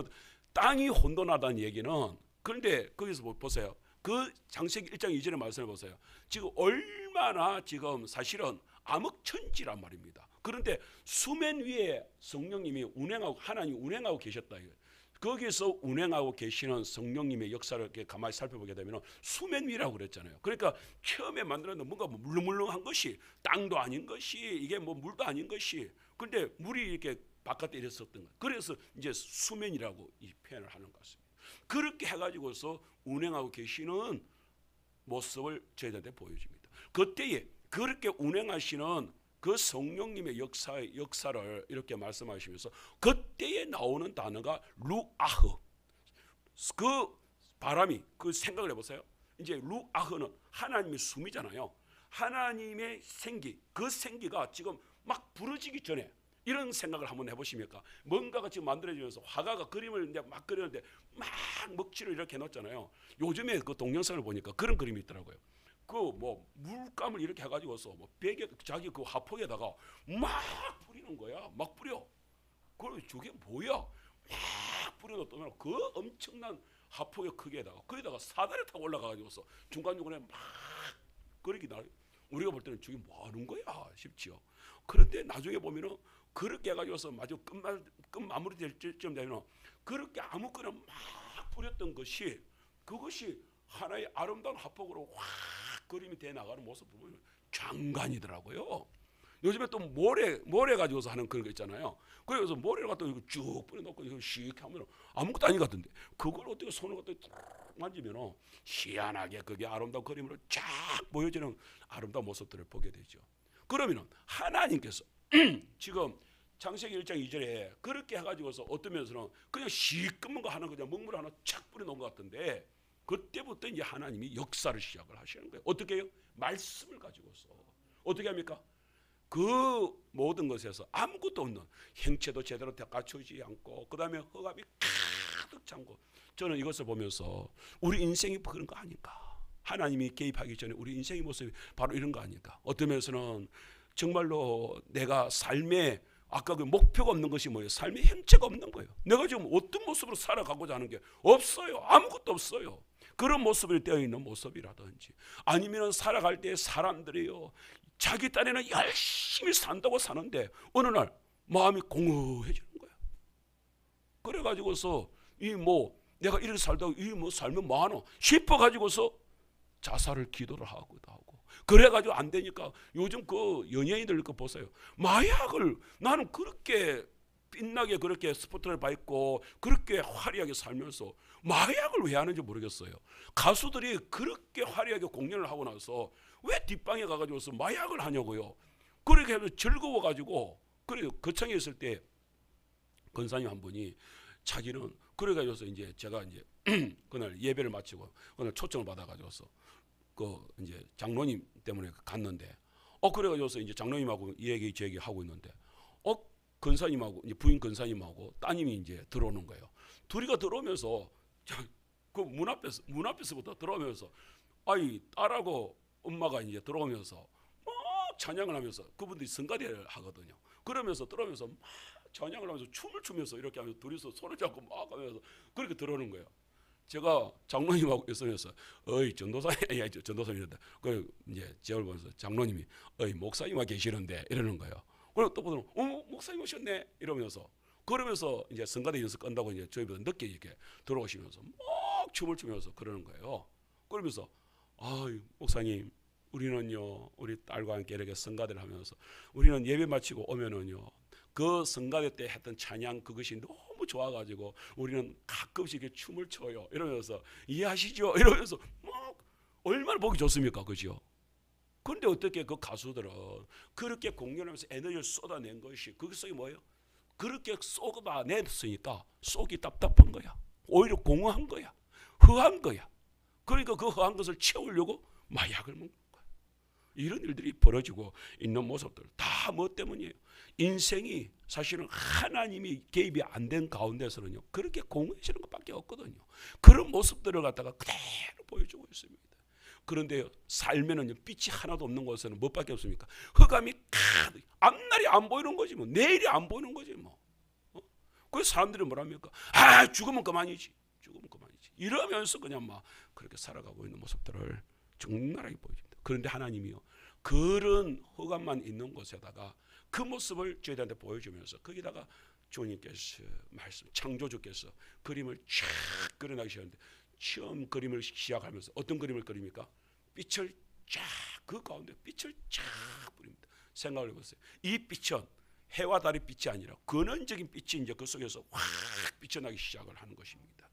땅이 혼돈하다는 얘기는, 그런데 거기서 보세요. 그 창세기 1장 2절의 말씀을 보세요. 지금 얼마나 지금 사실은 암흑천지란 말입니다. 그런데 수면 위에 성령님이 운행하고 하나님이 운행하고 계셨다. 거기서 운행하고 계시는 성령님의 역사를 이렇게 가만히 살펴보게 되면 수면 위라고 그랬잖아요. 그러니까 처음에 만들었는 뭔가 물렁물렁한 것이 땅도 아닌 것이 이게 뭐 물도 아닌 것이, 그런데 물이 이렇게 바깥에 이랬었던 거예요. 그래서 이제 수면이라고 이 표현을 하는 것 같습니다. 그렇게 해가지고서 운행하고 계시는 모습을 저희들한테 보여줍니다. 그때에 그렇게 운행하시는 그 성령님의 역사를 이렇게 말씀하시면서 그때에 나오는 단어가 루아흐. 그 바람이, 그 생각을 해보세요. 이제 루아흐는 하나님의 숨이잖아요. 하나님의 생기, 그 생기가 지금 막 부러지기 전에 이런 생각을 한번 해보십니까? 뭔가가 지금 만들어지면서 화가가 그림을 이제 막 그리는데 막 먹칠을 이렇게 해놨잖아요. 요즘에 그 동영상을 보니까 그런 그림이 있더라고요. 그 뭐 물감을 이렇게 해가지고서 뭐 베개 자기 그 화폭에다가 막 뿌리는 거야. 막 뿌려. 그럼 저게 뭐야? 막 뿌려놓더만 그 엄청난 화폭의 크기에다가 거기다가 사다리 타고 올라가가지고서 중간중간에 막 그러기 나. 우리가 볼 때는 저게 뭐 하는 거야 싶지요. 그런데 나중에 보면은 그렇게 해가지고서 마저 끝 마무리 될 쯤 되면 그렇게 아무거나 막 뿌렸던 것이 그것이 하나의 아름다운 화폭으로 확 그림이 돼 나가는 모습 보면 장관이더라고요. 요즘에 또 모래 가지고서 하는 그런 거 있잖아요. 그래서 모래를 갖다 이거 쭉 뿌려놓고 이거 씩 하면 아무것도 아닌 것 같은데 그걸 어떻게 손을 갖다 만지면 희한하게 그게 아름다운 그림으로 쫙 보여지는 아름다운 모습들을 보게 되죠. 그러면 하나님께서 지금 창세기 1장 2절에 그렇게 해가지고서 어떤 면에서는 그냥 시꺼먼 거 하나 그냥 먹물 하나 착 뿌려놓은 것 같은데 그때부터 이제 하나님이 역사를 시작을 하시는 거예요. 어떻게 해요? 말씀을 가지고서 어떻게 합니까? 그 모든 것에서 아무것도 없는 형체도 제대로 갖추지 않고 그 다음에 흑암이 가득 찬 곳. 저는 이것을 보면서 우리 인생이 그런 거 아닌가? 하나님이 개입하기 전에 우리 인생의 모습이 바로 이런 거 아닐까? 어떤 면에서는 정말로 내가 삶에 아까 그 목표가 없는 것이 뭐예요? 삶의 형체가 없는 거예요. 내가 지금 어떤 모습으로 살아가고자 하는 게 없어요. 아무것도 없어요. 그런 모습을 떼어 있는 모습이라든지 아니면 살아갈 때 사람들이요 자기 딴에는 열심히 산다고 사는데 어느 날 마음이 공허해지는 거야. 그래가지고서 이 뭐 내가 이렇게 살다가 이 뭐 살면 뭐하노 싶어가지고서 자살을 기도를 하기도 하고 그래가지고 안 되니까 요즘 그 연예인들 거 보세요. 마약을 나는 그렇게 빛나게 그렇게 스포트를 밟고 그렇게 화려하게 살면서 마약을 왜 하는지 모르겠어요. 가수들이 그렇게 화려하게 공연을 하고 나서 왜 뒷방에 가가지고서 마약을 하냐고요. 그렇게 해서 즐거워가지고 그래 거창에 있을 때 권사님 한 분이 자기는 그래가지고서 이제 제가 이제 그날 예배를 마치고 그날 초청을 받아가지고서 그 이제 장로님 때문에 갔는데 그래가지고서 이제 장로님하고 이 얘기 저 얘기 하고 있는데 권사님하고 이제 부인 권사님하고 따님이 이제 들어오는 거예요. 둘이가 들어오면서 그 문 앞에서부터 들어오면서 아이 딸하고 엄마가 이제 들어오면서 막 찬양을 하면서 그분들이 성가대를 하거든요. 그러면서 들어오면서 막 찬양을 하면서 춤을 추면서 이렇게 하면서 둘이서 손을 잡고 막 하면서 그렇게 들어오는 거예요. 제가 장로님하고 있으면서 어이 전도사님, 아니 전도사님이란다. 그 이제 저를 보면서 장로님이 어이 목사님만 계시는데 이러는 거예요. 그리고 또 보더니 목사님 오셨네 이러면서 그러면서 이제 성가대 연습 끝나고 이제 저희보다 늦게 이렇게 들어오시면서 막 춤을 추면서 그러는 거예요. 그러면서 아이 목사님 우리는요 우리 딸과 함께 이렇게 성가대를 하면서 우리는 예배 마치고 오면은요 그 성가대 때 했던 찬양 그것이 너무 좋아가지고 우리는 가끔씩 이렇게 춤을 춰요 이러면서 이해하시죠? 이러면서 막 얼마나 보기 좋습니까? 그죠? 그런데 어떻게 그 가수들은 그렇게 공연하면서 에너지를 쏟아낸 것이 그것이 뭐예요? 그렇게 쏟아냈으니까 속이 답답한 거야. 오히려 공허한 거야. 허한 거야. 그러니까 그 허한 것을 채우려고 마약을 먹는 거야. 이런 일들이 벌어지고 있는 모습들 다 뭐 때문이에요? 인생이 사실은 하나님이 개입이 안 된 가운데서는요 그렇게 공허해지는 것밖에 없거든요. 그런 모습들을 갖다가 그대로 보여주고 있습니다. 그런데 살면은요 빛이 하나도 없는 곳에는 뭐밖에 없습니까? 흑암이 가득, 앞날이 안 보이는 거지 뭐, 내일이 안 보이는 거지 뭐. 그래서 사람들이 뭐랍니까? 아 죽으면 그만이지, 죽으면 그만이지. 이러면서 그냥 막 그렇게 살아가고 있는 모습들을 적나라하게 보여줍니다. 그런데 하나님이요 그런 흑암만 있는 곳에다가 그 모습을 저희들한테 보여주면서 거기다가 주님께서 말씀, 창조주께서 그림을 쫙 그려나기 시작하는데 처음 그림을 시작하면서 어떤 그림을 그립니까? 빛을 쫙 그 가운데 빛을 쫙 뿌립니다. 생각을 해보세요. 이 빛은 해와 달의 빛이 아니라 근원적인 빛이 이제 그 속에서 확 비쳐나기 시작을 하는 것입니다.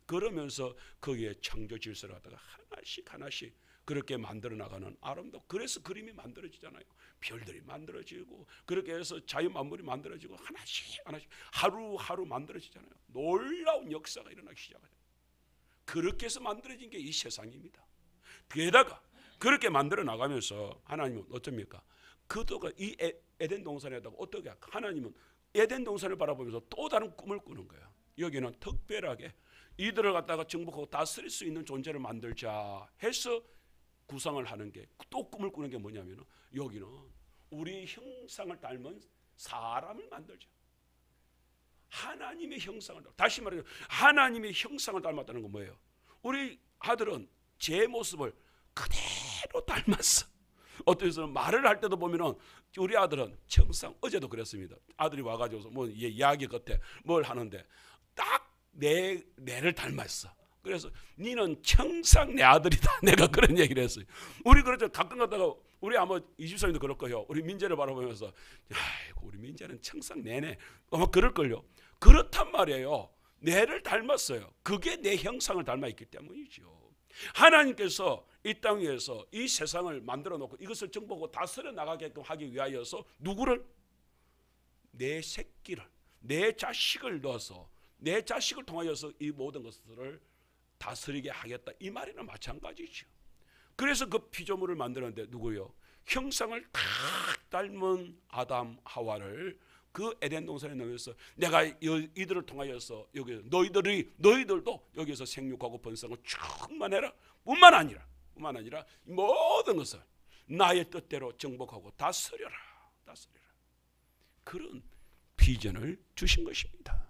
그러면서 거기에 창조 질서를 갖다가 하나씩 하나씩 그렇게 만들어 나가는 아름다워. 그래서 그림이 만들어지잖아요. 별들이 만들어지고 그렇게 해서 자연 만물이 만들어지고 하나씩 하나씩 하루하루 만들어지잖아요. 놀라운 역사가 일어나기 시작해요. 그렇게 해서 만들어진 게 이 세상입니다. 게다가 그렇게 만들어 나가면서 하나님은 어쩝니까? 그도가 이 에덴 동산에다가 어떻게 할까? 하나님은 에덴 동산을 바라보면서 또 다른 꿈을 꾸는 거예요. 여기는 특별하게 이들을 갖다가 정복하고 다스릴 수 있는 존재를 만들자 해서 구상을 하는 게 또 꿈을 꾸는 게 뭐냐면 여기는 우리 형상을 닮은 사람을 만들자. 하나님의 형상을 다시 말해서 하나님의 형상을 닮았다는 건 뭐예요? 우리 아들은 제 모습을 그대로 닮았어. 어떤 데서는 말을 할 때도 보면은 우리 아들은 청상 어제도 그랬습니다. 아들이 와가지고 뭐 이야기 끝에 뭘 하는데 딱 내를 닮았어. 그래서 니는 청상 내 아들이다. 내가 그런 얘기를 했어요. 우리 그렇죠. 가끔 가다가 우리 아마 이집사님도 그럴 거예요. 우리 민재를 바라보면서 아이고 우리 민재는 청상 내네. 아마 그럴걸요. 그렇단 말이에요. 내를 닮았어요. 그게 내 형상을 닮아 있기 때문이죠. 하나님께서 이 땅 위에서 이 세상을 만들어 놓고 이것을 정복하고 다스려 나가게끔 하기 위하여서 누구를? 내 새끼를, 내 자식을 넣어서 내 자식을 통하여서 이 모든 것들을 다스리게 하겠다. 이 말이나 마찬가지죠. 그래서 그 피조물을 만들었는데 누구요? 형상을 딱 닮은 아담 하와를 그 에덴 동산에 넣어서 내가 이들을 통하여서 여기 너희들도 여기서 생육하고 번성을 충만해라. 뿐만 아니라 모든 것을 나의 뜻대로 정복하고 다스려라. 그런 비전을 주신 것입니다.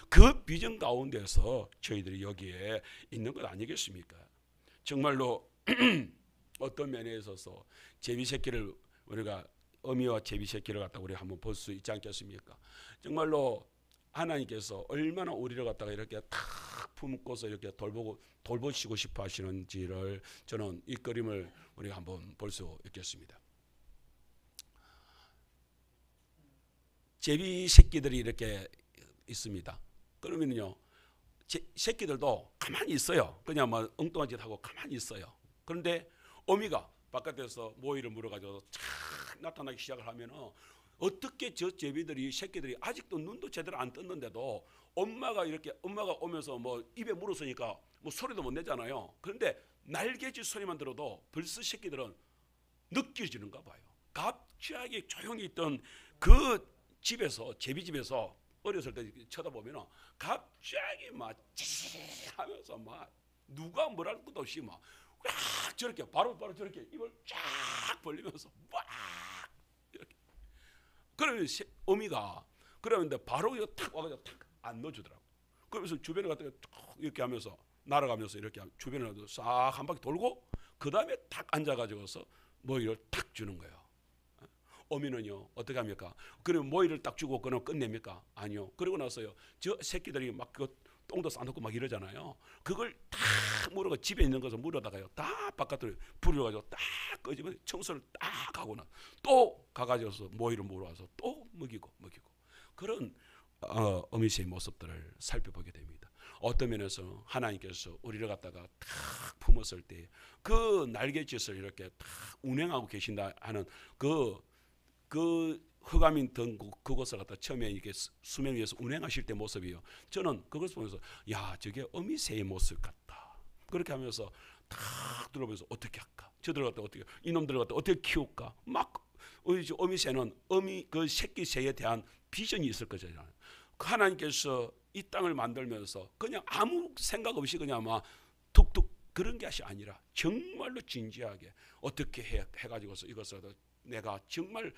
그 비전 가운데서 저희들이 여기에 있는 것 아니겠습니까? 정말로 어떤 면에 있어서 제비새끼를 우리가 어미와 제비새끼를 갖다가 우리 한번 볼 수 있지 않겠습니까? 정말로 하나님께서 얼마나 우리를 갖다가 이렇게 탁 품고서 이렇게 돌보시고 싶어 하시는지를 저는 이 그림을 우리가 한번 볼 수 있겠습니다. 제비새끼들이 이렇게 있습니다. 그러면요, 새끼들도 가만히 있어요. 그냥 뭐 엉뚱한 짓 하고 가만히 있어요. 그런데 어미가 바깥에서 모이를 물어가지고 착 나타나기 시작을 하면 어떻게 저 제비들이 새끼들이 아직도 눈도 제대로 안 떴는데도 엄마가 오면서 뭐 입에 물었으니까 뭐 소리도 못 내잖아요. 그런데 날개짓 소리만 들어도 벌써 새끼들은 느껴지는가 봐요. 갑자기 조용히 있던 그 집에서 제비집에서 어렸을 때 쳐다보면 갑자기 막 하면서 막 누가 뭐랄 것도 없이 막 쫙 저렇게 바로 저렇게 입을 쫙 벌리면서 막 이렇게. 그러면 어미가 그러는데 바로 이거 탁 와가지고 탁 안 넣어주더라고. 그러면서 주변에 갔다가 이렇게 하면서 날아가면서 이렇게 주변에 싹 한 바퀴 돌고 그 다음에 탁 앉아가지고서 모이를 탁 주는 거예요. 어미는요 어떻게 합니까? 그러면 모이를 딱 주고 그는 끝냅니까? 아니요. 그러고 나서요 저 새끼들이 막 그 똥도 싸놓고 막 이러잖아요. 그걸 딱 물어가 집에 있는 것을 물어다가요 다 바깥으로 불려가지고 딱 끄집어 청소를 딱 하고 나 또 가가지고서 모이를 물어와서 또 먹이고 그런 어미새의 모습들을 살펴보게 됩니다. 어떤 면에서 하나님께서 우리를 갖다가 탁 품었을 때 그 날갯짓을 이렇게 탁 운행하고 계신다 하는 그 흑암인 던 그곳을 갖다 처음에 이렇게 수면 위에서 운행하실 때 모습이요. 저는 그것을 보면서 야 저게 어미새의 모습 같다. 그렇게 하면서 탁 둘러보면서 어떻게 할까? 저들 갖다 어떻게 이놈들 갖다 어떻게 키울까? 막 어미새는 그 새끼 새에 대한 비전이 있을 거잖아요. 하나님께서 이 땅을 만들면서 그냥 아무 생각 없이 그냥 막 툭툭 그런 것이 아니라 정말로 진지하게 어떻게 해가지고서 이것을 내가 정말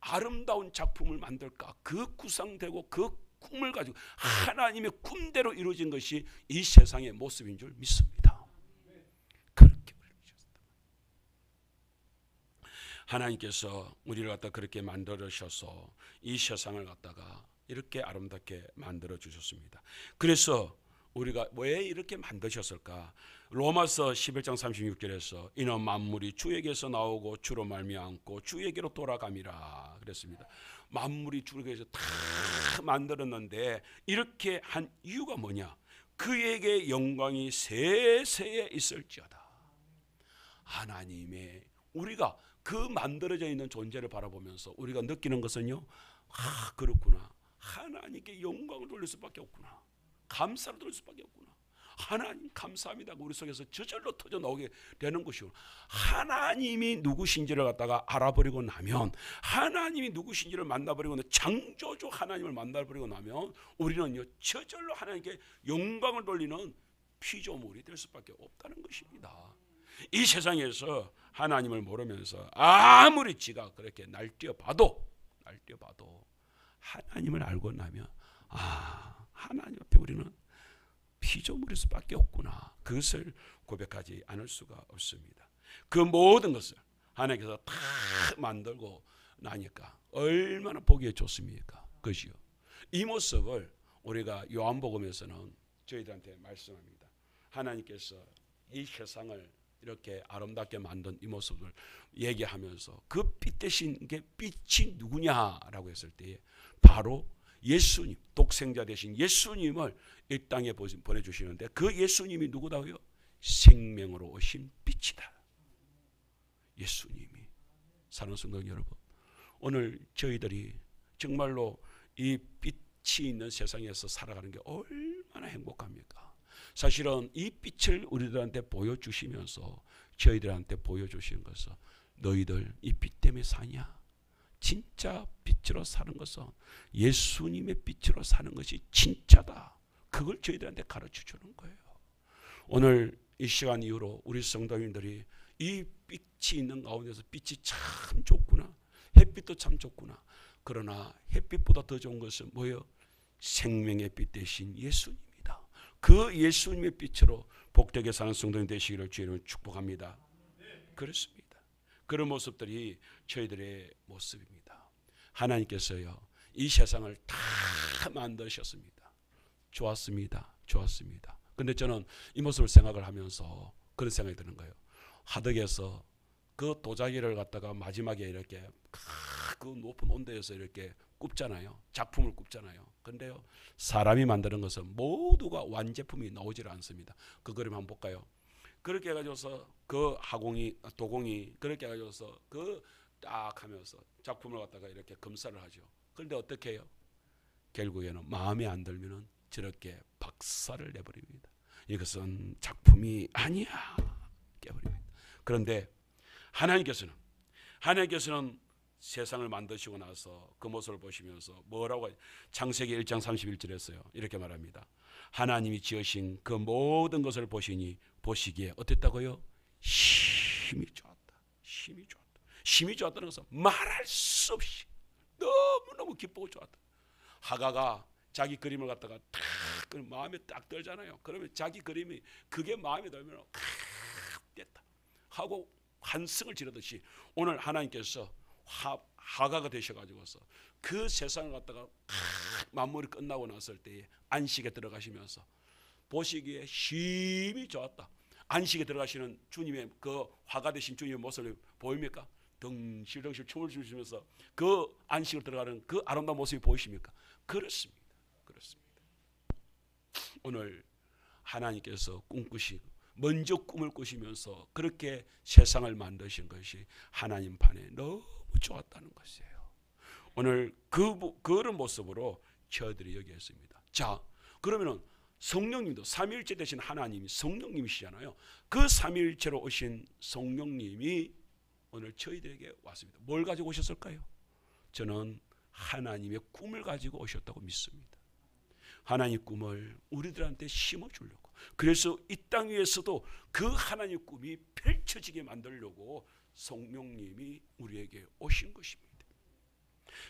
아름다운 작품을 만들까 그 구상되고 그 꿈을 가지고 하나님의 꿈대로 이루어진 것이 이 세상의 모습인 줄 믿습니다. 그렇게 만드셨다. 하나님께서 우리를 갖다 그렇게 만들으셔서 이 세상을 갖다가 이렇게 아름답게 만들어 주셨습니다. 그래서 우리가 왜 이렇게 만드셨을까? 로마서 11장 36절에서 이는 만물이 주에게서 나오고 주로 말미암고 주에게로 돌아감이라 그랬습니다. 만물이 주에게서 다 만들었는데 이렇게 한 이유가 뭐냐? 그에게 영광이 세세에 있을지어다. 하나님의 우리가 그 만들어져 있는 존재를 바라보면서 우리가 느끼는 것은요, 그렇구나. 하나님께 영광을 돌릴 수밖에 없구나. 감사를 돌릴 수밖에 없구나. 하나님 감사합니다. 우리 속에서 저절로 터져 나오게 되는 것이고, 하나님이 누구신지를 갖다가 알아버리고 나면, 하나님이 누구신지를 만나버리고 나면, 창조주 하나님을 만나버리고 나면 우리는요 저절로 하나님께 영광을 돌리는 피조물이 될 수밖에 없다는 것입니다. 이 세상에서 하나님을 모르면서 아무리 지가 그렇게 날뛰어봐도 하나님을 알고 나면 하나님 앞에 우리는 피조물일 수밖에 없구나. 그것을 고백하지 않을 수가 없습니다. 그 모든 것을 하나님께서 다 만들고 나니까 얼마나 보기에 좋습니까? 그것이요. 이 모습을 우리가 요한복음에서는 저희들한테 말씀합니다. 하나님께서 이 세상을 이렇게 아름답게 만든 이 모습을 얘기하면서 그 빛 대신 게 빛이 누구냐라고 했을 때 바로 예수님, 독생자 되신 예수님을 이 땅에 보내주시는데 그 예수님이 누구다고요? 생명으로 오신 빛이다. 예수님이. 사랑하는 성도 여러분, 오늘 저희들이 정말로 이 빛이 있는 세상에서 살아가는 게 얼마나 행복합니까? 사실은 이 빛을 우리들한테 보여주시면서 저희들한테 보여주시는 것은 너희들 이 빛 때문에 사냐? 진짜 빛으로 사는 것은 예수님의 빛으로 사는 것이 진짜다. 그걸 저희들한테 가르쳐 주는 거예요. 오늘 이 시간 이후로 우리 성도님들이 이 빛이 있는 가운데서 빛이 참 좋구나. 햇빛도 참 좋구나. 그러나 햇빛보다 더 좋은 것은 뭐예요? 생명의 빛 대신 예수님입니다. 그 예수님의 빛으로 복되게 사는 성도님 되시기를 주님을 축복합니다. 그렇습니다. 그런 모습들이 저희들의 모습입니다. 하나님께서요 이 세상을 다 만드셨습니다. 좋았습니다. 근데 저는 이 모습을 생각을 하면서 그런 생각이 드는 거예요. 하덕에서 그 도자기를 갖다가 마지막에 이렇게 그 높은 온도에서 이렇게 굽잖아요. 작품을 굽잖아요. 그런데요 사람이 만드는 것은 모두가 완제품이 나오질 않습니다. 그 그림 한번 볼까요? 그렇게 해가지고서 그 도공이 그렇게 해가지고서 그 딱 하면서 작품을 갖다가 이렇게 검사를 하죠. 그런데 어떻게 해요? 결국에는 마음에 안 들면은 저렇게 박살을 내버립니다. 이것은 작품이 아니야 깨버립니다. 그런데 하나님께서는 세상을 만드시고 나서 그 모습을 보시면서 뭐라고 창세기 1장 31절에서요 이렇게 말합니다. 하나님이 지으신 그 모든 것을 보시기에 어땠다고요? 힘이 좋았다. 힘이 좋았다. 힘이 좋았다는 것은 말할 수 없이 너무너무 기쁘고 좋았다. 하가가 자기 그림을 갖다가 탁 마음에 딱 들잖아요. 그러면 자기 그림이 그게 마음에 들면 됐다 하고 환승을 지르듯이 오늘 하나님께서 하가가 되셔가지고서 그 세상을 갖다가 만물이 끝나고 났을 때에 안식에 들어가시면서 보시기에 힘이 좋았다. 안식에 들어가시는 주님의 그 화가 되신 주님의 모습이 보입니까? 덩실덩실 춤을 추시면서 그 안식을 들어가는 그 아름다운 모습이 보이십니까? 그렇습니다. 그렇습니다. 오늘 하나님께서 꿈꾸시고 먼저 꿈을 꾸시면서 그렇게 세상을 만드신 것이 하나님 판에 너무 좋았다는 것이에요. 오늘 그런 모습으로 저희들이 여기했습니다. 자, 그러면은 성령님도 삼위일체 되신 하나님이 성령님이시잖아요. 그 삼위일체로 오신 성령님이 오늘 저희들에게 왔습니다. 뭘 가지고 오셨을까요? 저는 하나님의 꿈을 가지고 오셨다고 믿습니다. 하나님의 꿈을 우리들한테 심어주려고, 그래서 이 땅 위에서도 그 하나님의 꿈이 펼쳐지게 만들려고 성령님이 우리에게 오신 것입니다.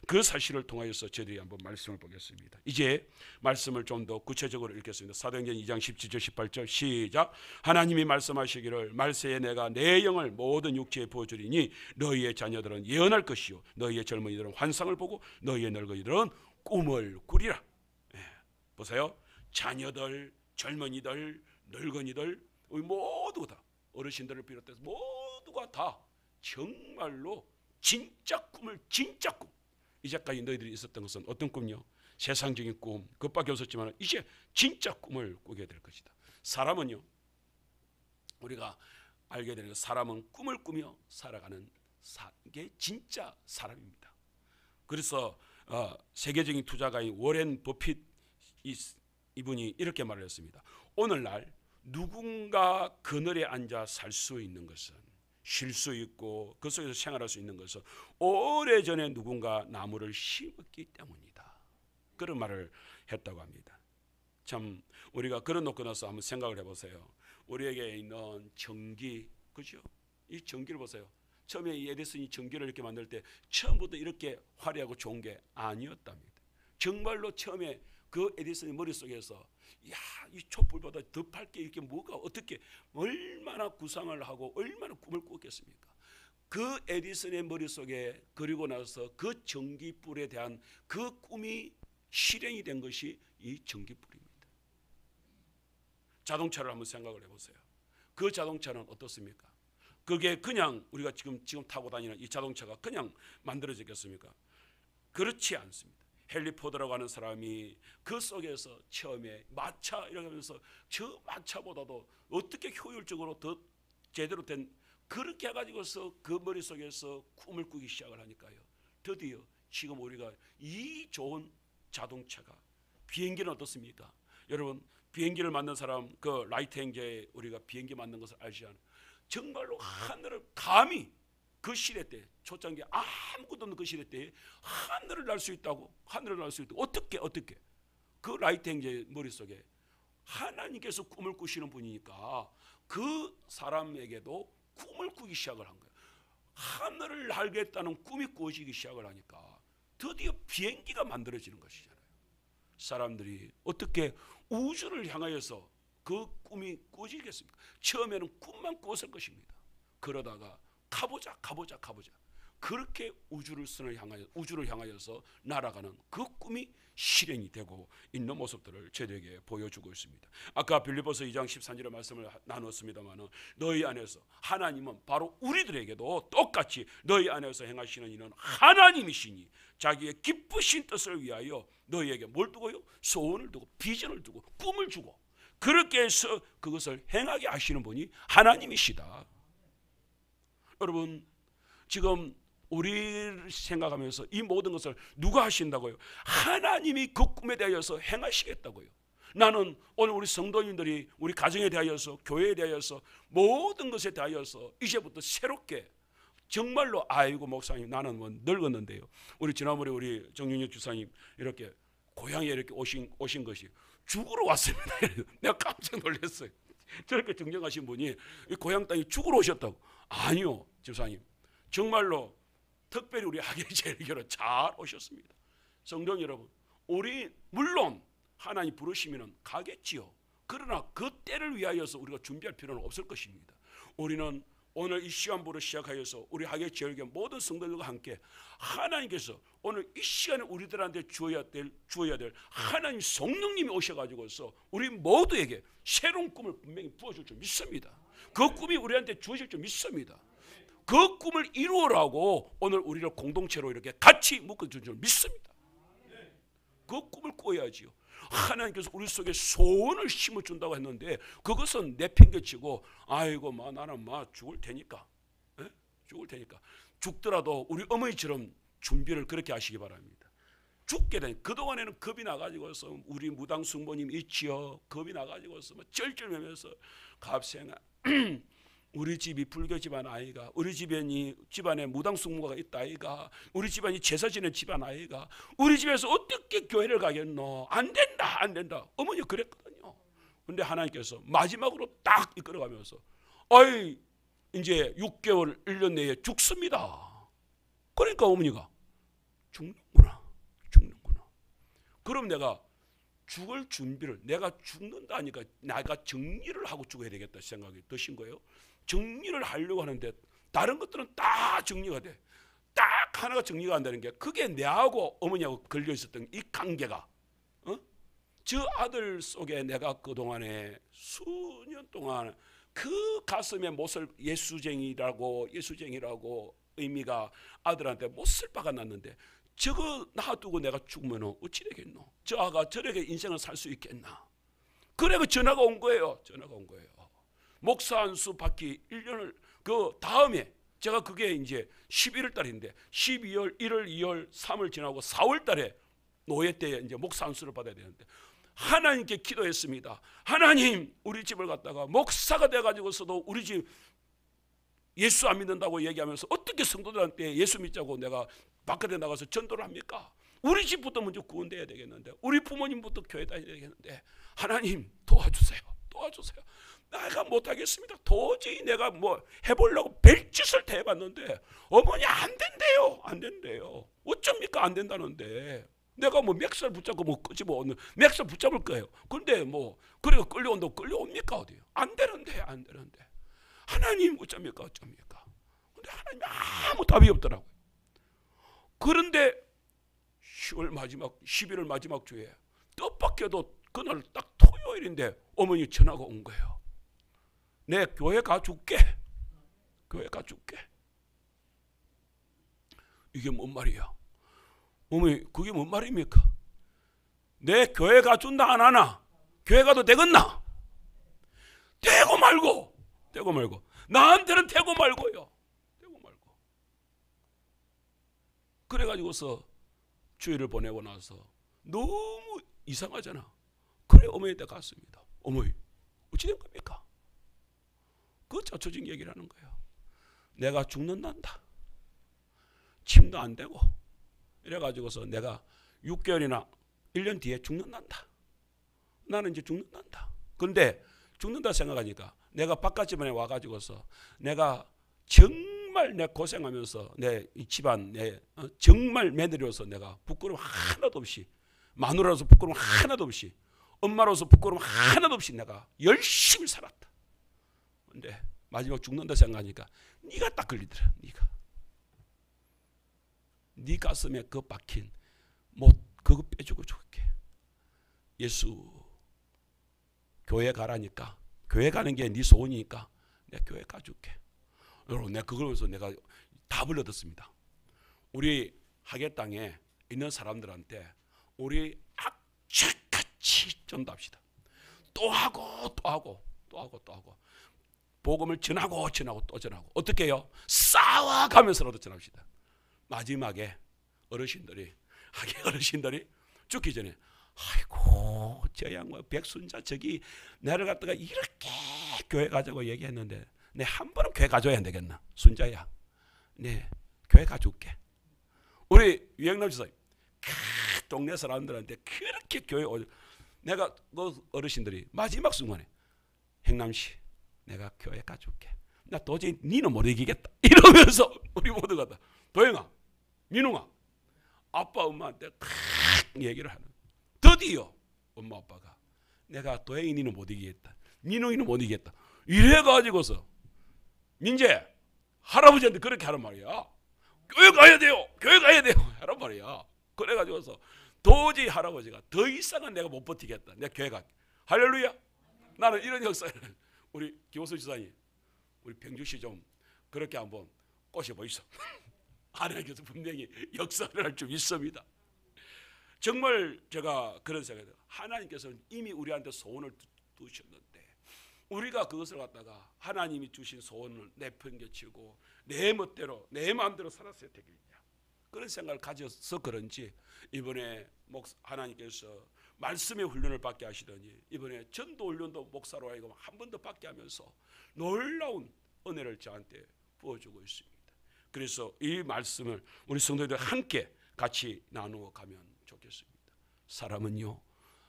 그 사실을 통하여서 저희들이 한번 말씀을 보겠습니다. 이제 말씀을 좀 더 구체적으로 읽겠습니다. 사도행전 2장 17절 18절 시작. 하나님이 말씀하시기를 말세에 내가 내 영을 모든 육체에 부어주리니 너희의 자녀들은 예언할 것이요 너희의 젊은이들은 환상을 보고 너희의 늙은이들은 꿈을 꾸리라. 보세요. 자녀들, 젊은이들, 늙은이들 모두 다 어르신들을 비롯해서 모두가 다 정말로 진짜 꿈을 진짜 꿈. 이제까지 너희들이 있었던 것은 어떤 꿈이요? 세상적인 꿈 그것밖에 없었지만 이제 진짜 꿈을 꾸게 될 것이다. 사람은요, 우리가 알게 되는 사람은 꿈을 꾸며 살아가는 게 진짜 사람입니다. 그래서 세계적인 투자가인 워렌 버핏 이분이 이렇게 말을 했습니다. 오늘날 누군가 그늘에 앉아 살 수 있는 것은, 쉴 수 있고 그 속에서 생활할 수 있는 것은 오래전에 누군가 나무를 심었기 때문이다. 그런 말을 했다고 합니다. 참 우리가 그런 놓고 나서 한번 생각을 해보세요. 우리에게 있는 전기, 그죠? 이 전기를 보세요. 처음에 이 에디슨이 전기를 이렇게 만들 때 처음부터 이렇게 화려하고 좋은 게 아니었답니다. 정말로 처음에 그 에디슨의 머릿속에서 야, 이 촛불보다 더 밝게 이렇게 뭐가 어떻게 얼마나 구상을 하고 얼마나 꿈을 꿨겠습니까? 그 에디슨의 머릿속에 그리고 나서 그 전기불에 대한 그 꿈이 실행이 된 것이 이 전기불입니다. 자동차를 한번 생각을 해보세요. 그 자동차는 어떻습니까? 그게 그냥 우리가 지금 타고 다니는 이 자동차가 그냥 만들어지겠습니까? 그렇지 않습니다. 헨리 포드라고 하는 사람이 그 속에서 처음에 마차 이렇게 하면서 저 마차보다도 어떻게 효율적으로 더 제대로 된 그렇게 해가지고서 그 머릿속에서 꿈을 꾸기 시작을 하니까요. 드디어 지금 우리가 이 좋은 자동차가, 비행기는 어떻습니까? 여러분 비행기를 만든 사람, 그 라이트 행제에 우리가 비행기 만든 것을 알지 않아요? 정말로 하늘을 감히 그 시대 때, 초창기 아무것도 없는 그 시대 때 하늘을 날 수 있다고, 하늘을 날 수 있다고. 어떻게 그 라이트 행제 머릿속에 하나님께서 꿈을 꾸시는 분이니까 그 사람에게도 꿈을 꾸기 시작을 한 거예요. 하늘을 날겠다는 꿈이 꾸어지기 시작을 하니까 드디어 비행기가 만들어지는 것이잖아요. 사람들이 어떻게 우주를 향하여서 그 꿈이 꾸어지겠습니까? 처음에는 꿈만 꾸었을 것입니다. 그러다가 가보자 그렇게 우주를 향하여서 날아가는 그 꿈이 실행이 되고 있는 모습들을 저에게 보여주고 있습니다. 아까 빌립보서 2장 13절의 말씀을 나눴습니다만 너희 안에서 하나님은 바로 우리들에게도 똑같이 너희 안에서 행하시는 이는 하나님이시니 자기의 기쁘신 뜻을 위하여 너희에게 뭘 두고요? 소원을 두고 비전을 두고 꿈을 주고 그렇게 해서 그것을 행하게 하시는 분이 하나님이시다. 여러분 지금 우리를 생각하면서 이 모든 것을 누가 하신다고요? 하나님이 그 꿈에 대하여서 행하시겠다고요. 나는 오늘 우리 성도님들이 우리 가정에 대하여서 교회에 대하여서 모든 것에 대하여서 이제부터 새롭게 정말로 아이고 목사님 나는 뭐 늙었는데요. 우리 지난번에 우리 정윤혁 주사님 이렇게 고향에 이렇게 오신 것이 죽으러 왔습니다. 내가 깜짝 놀랐어요. 저렇게 정정하신 분이 이 고향 땅에 죽으러 오셨다고. 아니요, 집사님. 정말로 특별히 우리 하계제일교로 잘 오셨습니다. 성도 여러분, 우리 물론 하나님 부르시면 가겠지요. 그러나 그 때를 위하여서 우리가 준비할 필요는 없을 것입니다. 우리는 오늘 이 시간부로 시작하여서 우리 하계제일교 모든 성도들과 함께 하나님께서 오늘 이 시간에 우리들한테 주어야 될 하나님 성령님이 오셔가지고서 우리 모두에게 새로운 꿈을 분명히 부어줄 줄 믿습니다. 그 꿈이 우리한테 주어질 줄 믿습니다. 그 꿈을 이루라고 오늘 우리를 공동체로 이렇게 같이 묶어준 줄 믿습니다. 그 꿈을 꿔야지요. 하나님께서 우리 속에 소원을 심어준다고 했는데 그것은 내팽개치고 아이고 나는 죽을 테니까, 죽을 테니까 죽더라도 우리 어머니처럼 준비를 그렇게 하시기 바랍니다. 죽게 되니 그동안에는 겁이 나가지고서 우리 무당 숙모님 있지요. 겁이 나가지고서 쩔쩔매면서 갑생아 우리 집이 불교 집안 아이가, 우리 집안에 무당 숙모가 있다 아이가, 우리 집안이 제사 지낸 집안 아이가, 우리 집에서 어떻게 교회를 가겠노? 안 된다, 안 된다. 어머니 그랬거든요. 근데 하나님께서 마지막으로 딱 이끌어가면서 어이 이제 6개월 1년 내에 죽습니다. 그러니까 어머니가 죽는구나. 그럼 내가 죽을 준비를, 내가 죽는다 하니까 내가 정리를 하고 죽어야 되겠다 생각이 드신 거예요. 정리를 하려고 하는데 다른 것들은 다 정리가 돼. 딱 하나가 정리가 안 되는 게 그게 내하고 어머니하고 걸려 있었던 이 관계가, 저 아들 속에 내가 그동안에 수년 동안 그 가슴에 못을 예수쟁이라고 의미가 아들한테 못을 박아놨는데 저거 놔두고 내가 죽으면 어찌 되겠노? 저 아가 저렇게 인생을 살 수 있겠나? 그래 그 전화가 온 거예요. 목사 안수 받기 1년을 그 다음에 제가 그게 이제 11월 달인데 12월, 1월, 2월, 3월 지나고 4월 달에 노예 때 이제 목사 안수를 받아야 되는데 하나님께 기도했습니다. 하나님, 우리 집을 갖다가 목사가 돼가지고서도 우리 집 예수 안 믿는다고 얘기하면서 어떻게 성도들한테 예수 믿자고 내가 바깥에 나가서 전도를 합니까? 우리 집부터 먼저 구원돼야 되겠는데, 우리 부모님부터 교회 다녀야 되겠는데, 하나님 도와주세요. 내가 못하겠습니다. 도저히 내가 해보려고 별짓을 다 해봤는데 어머니 안 된대요. 어쩝니까? 안 된다는데 내가 맥살 붙잡고 끄집어 맥살 붙잡을 거예요. 그런데 그래가 끌려온다고 끌려옵니까? 어디요? 안 되는데 하나님 어쩝니까? 근데 하나님 아무 답이 없더라고요. 그런데 11월 마지막 주에 뜻밖에도 그날 딱 토요일인데 어머니 전화가 온 거예요. 내 교회 가줄게. 이게 뭔 말이야? 어머니 그게 뭔 말입니까? 내 교회 가준다 안 하나? 교회 가도 되겠나? 되고 말고 나한테는 되고 말고요. 그래가지고서 주일을 보내고 나서 너무 이상하잖아. 그래 어머니한테 갔습니다. 어머니 어찌 된 겁니까? 그 자초진 얘기를 하는 거예요. 내가 죽는단다. 침도 안 되고 이래가지고서 내가 6개월이나 1년 뒤에 죽는단다. 나는 이제 죽는단다. 그런데 죽는다 생각하니까 내가 바깥집안에 와가지고서 내가 정말 내 고생하면서 내 이 집안 정말 며느리로서 내가 부끄러움 하나도 없이, 마누라로서 부끄러움 하나도 없이, 엄마로서 부끄러움 하나도 없이 내가 열심히 살았다. 근데 마지막 죽는다 생각하니까 네가 딱 걸리더라. 네 가슴에 그 박힌 그거 빼주고 줄게. 예수 교회 가라니까, 교회 가는 게 네 소원이니까 내가 교회 가줄게. 여러분, 내가 그걸로서 내가 답을 얻었습니다. 우리 하계 땅에 있는 사람들한테 우리 악착같이 전도합시다. 또 하고 복음을 전하고 또 전하고. 어떻게 해요? 싸워가면서라도 전합시다. 마지막에 하계 어르신들이 죽기 전에 아이고 저 양반 백순자 저기 나를 갖다가 이렇게 교회 가자고 얘기했는데 내 한 번은 교회 가줘야 안 되겠나? 순자야, 네 교회 가줄게. 우리 유영남 지사님 동네 사람들한테 그렇게 교회 내가 그 어르신들이 마지막 순간에 행남씨 내가 교회 가줄게. 나 도저히 니는 못 이기겠다. 이러면서 우리 모두가 다 도영아, 민웅아, 아빠 엄마한테 탁 얘기를 하는. 드디어 엄마 아빠가 내가 도영이 니는 못 이기겠다, 민웅이는 못 이기겠다 이래가지고서 민재 할아버지한테 그렇게 하란 말이야. 교회 가야 돼요, 교회 가야 돼요 하란 말이야. 그래가지고서 도저히 할아버지가 더 이상은 내가 못 버티겠다, 내가 교회 갈게. 할렐루야. 나는 이런 역사를 우리 김호수 지사님, 우리 병주씨 좀 그렇게 한번 꼬셔보이소. 하나님께서 분명히 역사를 할 줄 믿습니다. 정말 제가 그런 생각이 들어요. 하나님께서는 이미 우리한테 소원을 두셨는데 우리가 그것을 갖다가 하나님이 주신 소원을 내팽개치고 내 멋대로 내 마음대로 살았어야 되겠냐, 그런 생각을 가져서 그런지 이번에 하나님께서 말씀의 훈련을 받게 하시더니 이번에 전도 훈련도 목사로 하여금 한 번 더 받게 하면서 놀라운 은혜를 저한테 부어주고 있습니다. 그래서 이 말씀을 우리 성도들 함께 같이 나누어 가면 좋겠습니다. 사람은요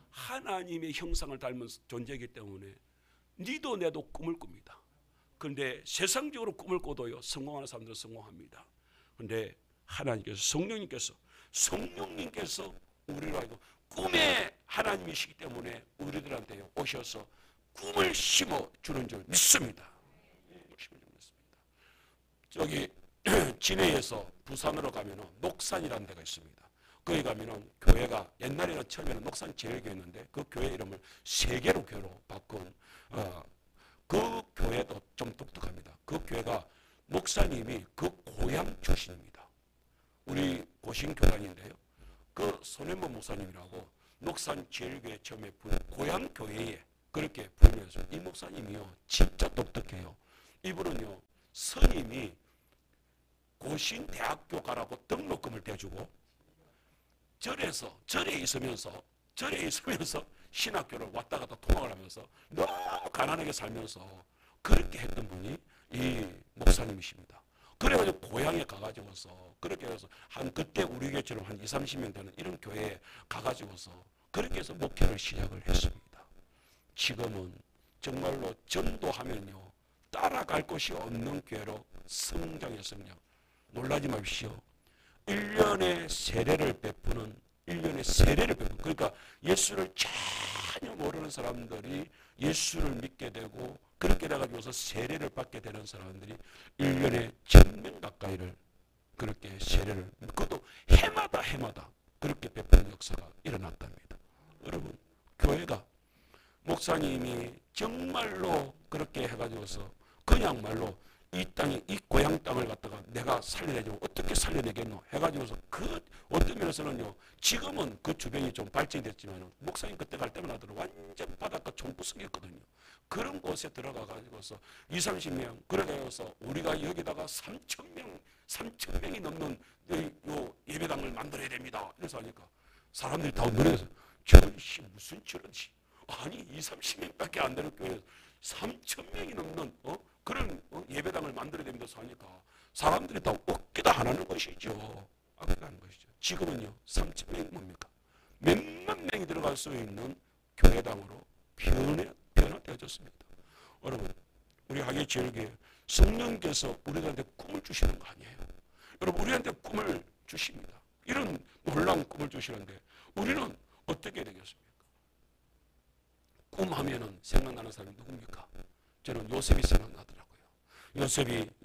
하나님의 형상을 닮은 존재이기 때문에 니도 내도 꿈을 꿉니다. 그런데 세상적으로 꿈을 꿔도요 성공하는 사람들은 성공합니다. 그런데 하나님께서 성령님께서 우리로 하여금 꿈의 하나님이시기 때문에 우리들한테 오셔서 꿈을 심어주는 줄 믿습니다. 저기 진해에서 부산으로 가면 녹산이라는 데가 있습니다. 거기 가면은 교회가 옛날에는 처음에는 녹산 제일교회였는데 그 교회 이름을 세계로 교회로 바꾼 그 교회도 좀 독특합니다. 그 교회가 목사님이 그 고향 출신입니다. 우리 고신 교단인데요. 그 손현모 목사님이라고 녹산 제일교회 처음에 고향 교회에 그렇게 부르면서 이 목사님이요 진짜 독특해요. 이분은요 선임이 고신 대학교 가라고 등록금을 대주고 절에 있으면서 신학교를 왔다 갔다 통학을 하면서 너무 가난하게 살면서 그렇게 했던 분이 이 목사님이십니다. 그래가지고 고향에 가가지고서 그렇게 해서 그때 우리 교회처럼 한 20-30명 되는 이런 교회에 가가지고서 그렇게 해서 목회를 시작을 했습니다. 지금은 정말로 전도하면요 따라갈 곳이 없는 교회로 성장했습니다. 놀라지 마십시오. 1년의 세례를 베푸는 그러니까 예수를 전혀 모르는 사람들이 예수를 믿게 되고 그렇게 돼가지고서 세례를 받게 되는 사람들이 1년에 1000명 가까이를 그렇게 세례를, 그것도 해마다 그렇게 베푸는 역사가 일어났답니다. 여러분 교회가 목사님이 정말로 그렇게 해가지고서 그냥 말로 이 땅에 이 고향 땅을 갖다가 내가 살려내고 어떻게 살려내겠노 해가지고서 그 어떤 면에서는요 지금은 그 주변이 좀 발전이 됐지만 목사님 그때 갈 때만 하더라도 완전 바닷가 총구석이었거든요. 그런 곳에 들어가 가지고서 20-30명 그렇게 해서 우리가 여기다가 3,000명이 넘는 요 예배당을 만들어야 됩니다. 그래서 하니까 사람들이 다 놀라서 저씨 무슨 저런지 아니 20-30명밖에 안 되는 교회에서 3,000명이 넘는 그런 예배당을 만들어야 됩니다. 하니까 사람들이 다 어깨도 안 하는 것이죠. 어깨도 하는 것이죠. 지금은요 3,000명이 뭡니까? 몇만 명이 들어갈 수 있는 교회당으로 변화되어졌습니다. 여러분 우리 하계제일교회 성령께서 우리들한테 꿈을 주시는 거 아니에요. 여러분 우리한테 꿈을 주십니다. 이런 놀라운 꿈을 주시는데 우리는 어떻게 되겠습니까? 꿈하면은 생각나는 사람이 누굽니까? 저는 요셉이 생각나더라고요.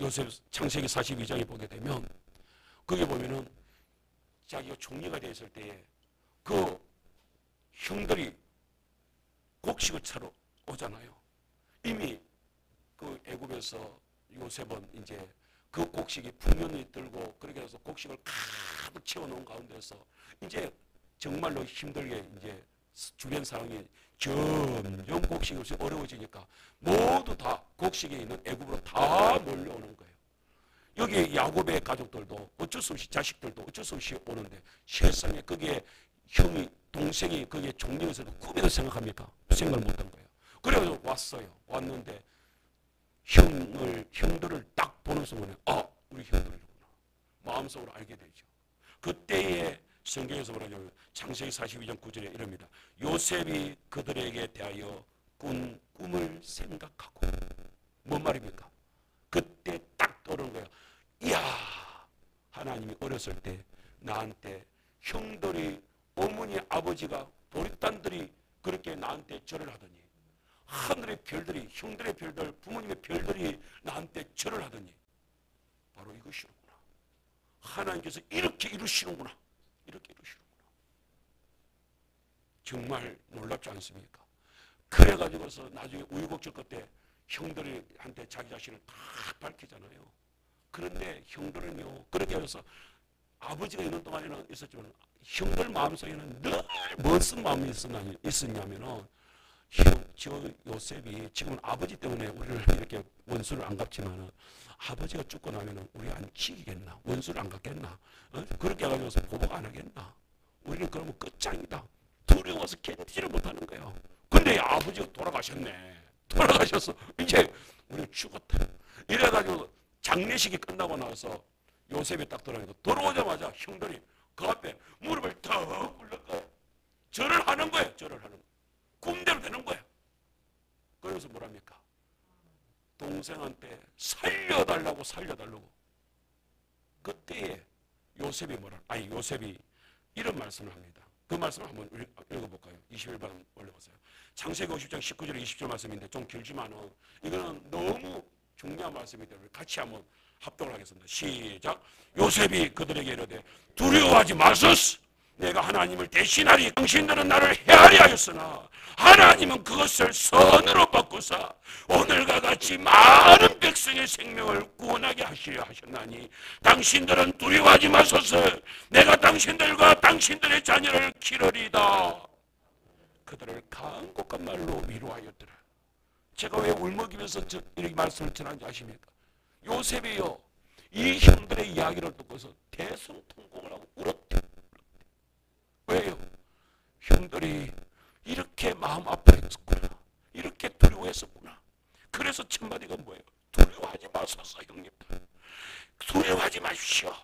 요셉 창세기 42장에 보게 되면 거기 보면은 자기가 총리가 되었을 때에 그 형들이 곡식을 차러 오잖아요. 이미 그 애굽에서 요셉은 이제 그 곡식이 풍년이 들고 그렇게 해서 곡식을 가득 채워놓은 가운데서 이제 정말로 힘들게 이제 주변 상황이 점점 곡식이 없이 어려워지니까 모두 다 곡식에 있는 애굽으로 다 몰려오는 거예요. 여기 야곱의 가족들도 어쩔 수 없이 자식들도 어쩔 수 없이 오는데 세상에 거기에 형이 동생이 거기에 종려에서도 꿈에도 생각합니까? 생각을 못한 거예요. 그래서 왔어요. 왔는데 형들을 딱 보는 순간에 우리 형들이구나 마음속으로 알게 되죠. 그때에 성경에서 뭐라냐면 창세기 42장 9절에 이럽니다. 요셉이 그들에게 대하여 꾼 꿈을 날 생각하고. 뭔 말입니까? 그때 딱 떠오르는 거예요. 이야, 하나님이 어렸을 때 나한테 형들이, 어머니, 아버지가, 도립단들이 그렇게 나한테 절을 하더니, 하늘의 별들이, 형들의 별들, 부모님의 별들이 나한테 절을 하더니 바로 이것이로구나. 하나님께서 이렇게 이루시는구나. 이렇게 이루시는구나. 정말 놀랍지 않습니까? 그래가지고서 나중에 우유곡절 끝에 형들한테 자기 자신을 다 밝히잖아요. 그런데 형들은요, 그렇게 해서 아버지가 있는 동안에는 있었지만 형들 마음속에는 늘 무슨 마음이 있었냐면은, 저 요셉이 지금은 아버지 때문에 우리를 이렇게 원수를 안 갚지만은, 아버지가 죽고 나면은 우리 안 치겠나? 원수를 안 갚겠나? 그렇게 해가지고서 보복 안 하겠나? 우리는 그러면 끝장이다. 두려워서 견디지를 못하는 거예요. 근데 아버지가 돌아가셨네. 돌아가셔서 이제 우리 죽었다. 이래가지고 장례식이 끝나고 나서 요셉이 딱 돌아오니까, 돌아오자마자 형들이 그 앞에 무릎을 턱 꿇고 절을 하는 거예요. 절을 하는 거예요. 꿈대로 되는 거예요. 그래서 뭐랍니까? 동생한테 살려달라고. 그때에 요셉이 이런 말씀을 합니다. 그 말씀을 한번 읽어볼까요? 21번 올려보세요. 창세기 50장 19절 20절 말씀인데 좀 길지만은 이거는 너무 중요한 말씀이기 때문에 같이 한번 합독을 하겠습니다. 시작. 요셉이 그들에게 이르되 두려워하지 마소서. 내가 하나님을 대신하리. 당신들은 나를 헤아려 하였으나 하나님은 그것을 선으로 바꾸사 오늘과 같이 많은 백성의 생명을 구원하게 하시려 하셨나니 당신들은 두려워하지 마소서. 내가 당신들과 당신들의 자녀를 기르리다. 그들을 간곡한 말로 위로하였더라. 제가 왜 울먹이면서 이렇게 말씀을 전하는지 아십니까? 요셉이요, 이 형들의 이야기를 듣고서 대성통곡을 하고 울었대. 왜요? 형들이 이렇게 마음 아파했었구나. 이렇게 두려워했었구나. 그래서 첫 마디가 뭐예요? 두려워하지 마소서. 형님들, 두려워하지 마십시오.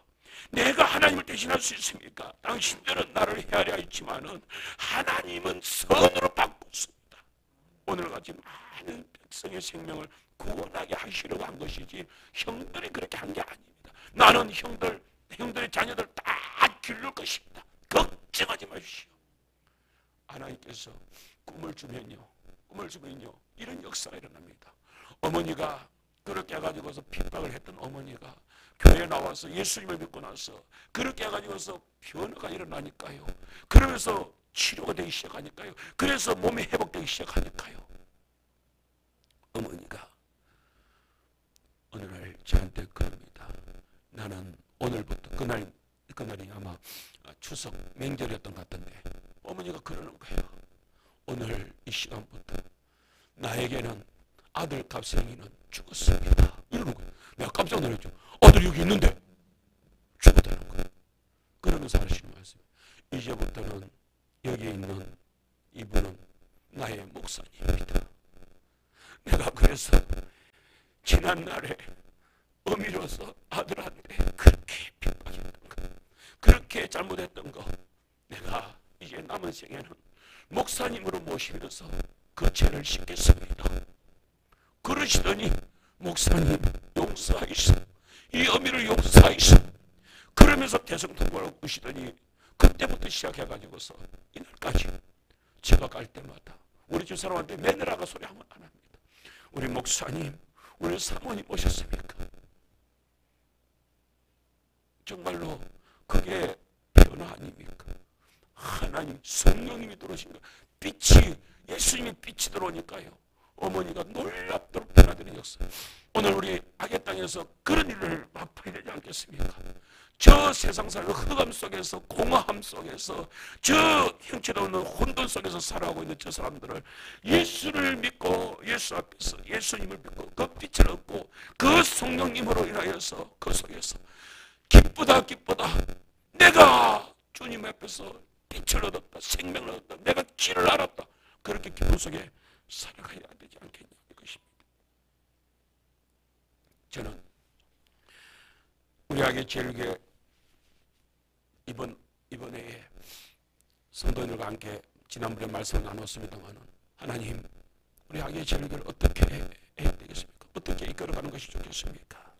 내가 하나님을 대신할 수 있습니까? 당신들은 나를 헤아려 했지만은 하나님은 선으로 바꿨습니다. 오늘같이 많은 백성의 생명을 구원하게 하시려고 한 것이지 형들이 그렇게 한 게 아닙니다. 나는 형들의 자녀들 다 기를 것입니다. 걱정하지 마십시오. 하나님께서 꿈을 주면요 이런 역사가 일어납니다. 어머니가 그렇게 해가지고서 핍박을 했던 어머니가 교회에 나와서 예수님을 믿고 나서 그렇게 해가지고서 변화가 일어나니까요. 그러면서 치료가 되기 시작하니까요. 그래서 몸이 회복되기 시작하니까요. 어머니가 어느 날 저한테 그럽니다. 나는 오늘부터, 그날이 아마 추석 명절이었던 것 같은데 어머니가 그러는 거예요. 오늘 이 시간부터 나에게는 아들 갑생이는 죽었습니다. 이러는 거예요. 내가 깜짝 놀랐죠. 아들이 여기 있는데 죽었다는 거예요. 그러면서 하시는 말씀, 이제부터는 여기에 있는 이분은 나의 목사님입니다. 내가 그래서 지난날에 어미로서 아들한테 그렇게 핍박했던 거, 그렇게 잘못했던 거, 내가 이제 남은 생에는 목사님으로 모시면서 그 죄를 씻겠습니다. 그러시더니 목사님 용서하이소, 이 어미를 용서하이소. 그러면서 대성통곡을 하시더니 그때부터 시작해가지고서 이날까지 제가 갈 때마다 우리 집 사람한테 매너라가 소리 하면 안 합니다. 우리 목사님, 우리 사모님 오셨습니까? 정말로 그게 변화 아닙니까? 하나님 성령님이 들어오신 거, 빛이, 예수님이 빛이 들어오니까요, 어머니가 놀랍도록 변화되는 역사. 오늘 우리 악의 땅에서 그런 일을 맛봐야 되지 않겠습니까? 저 세상살 흑암 속에서, 공허함 속에서, 저 형체도 없는 혼돈 속에서 살아가고 있는 저 사람들을 예수를 믿고, 예수 앞에서 예수님을 믿고 그 빛을 얻고 그 성령님으로 인하여서 그 속에서 기쁘다 내가 주님 앞에서 빛을 얻었다, 생명을 얻었다, 내가 길을 알았다, 그렇게 기쁨 속에 살아가야 되지 않겠냐 이것입니다. 저는 우리 악의 제일교회 이번에 성도님들과 함께 지난번에 말씀을 나눴습니다만, 하나님 우리 학예 체력을 어떻게 해야 되겠습니까? 어떻게 이끌어가는 것이 좋겠습니까?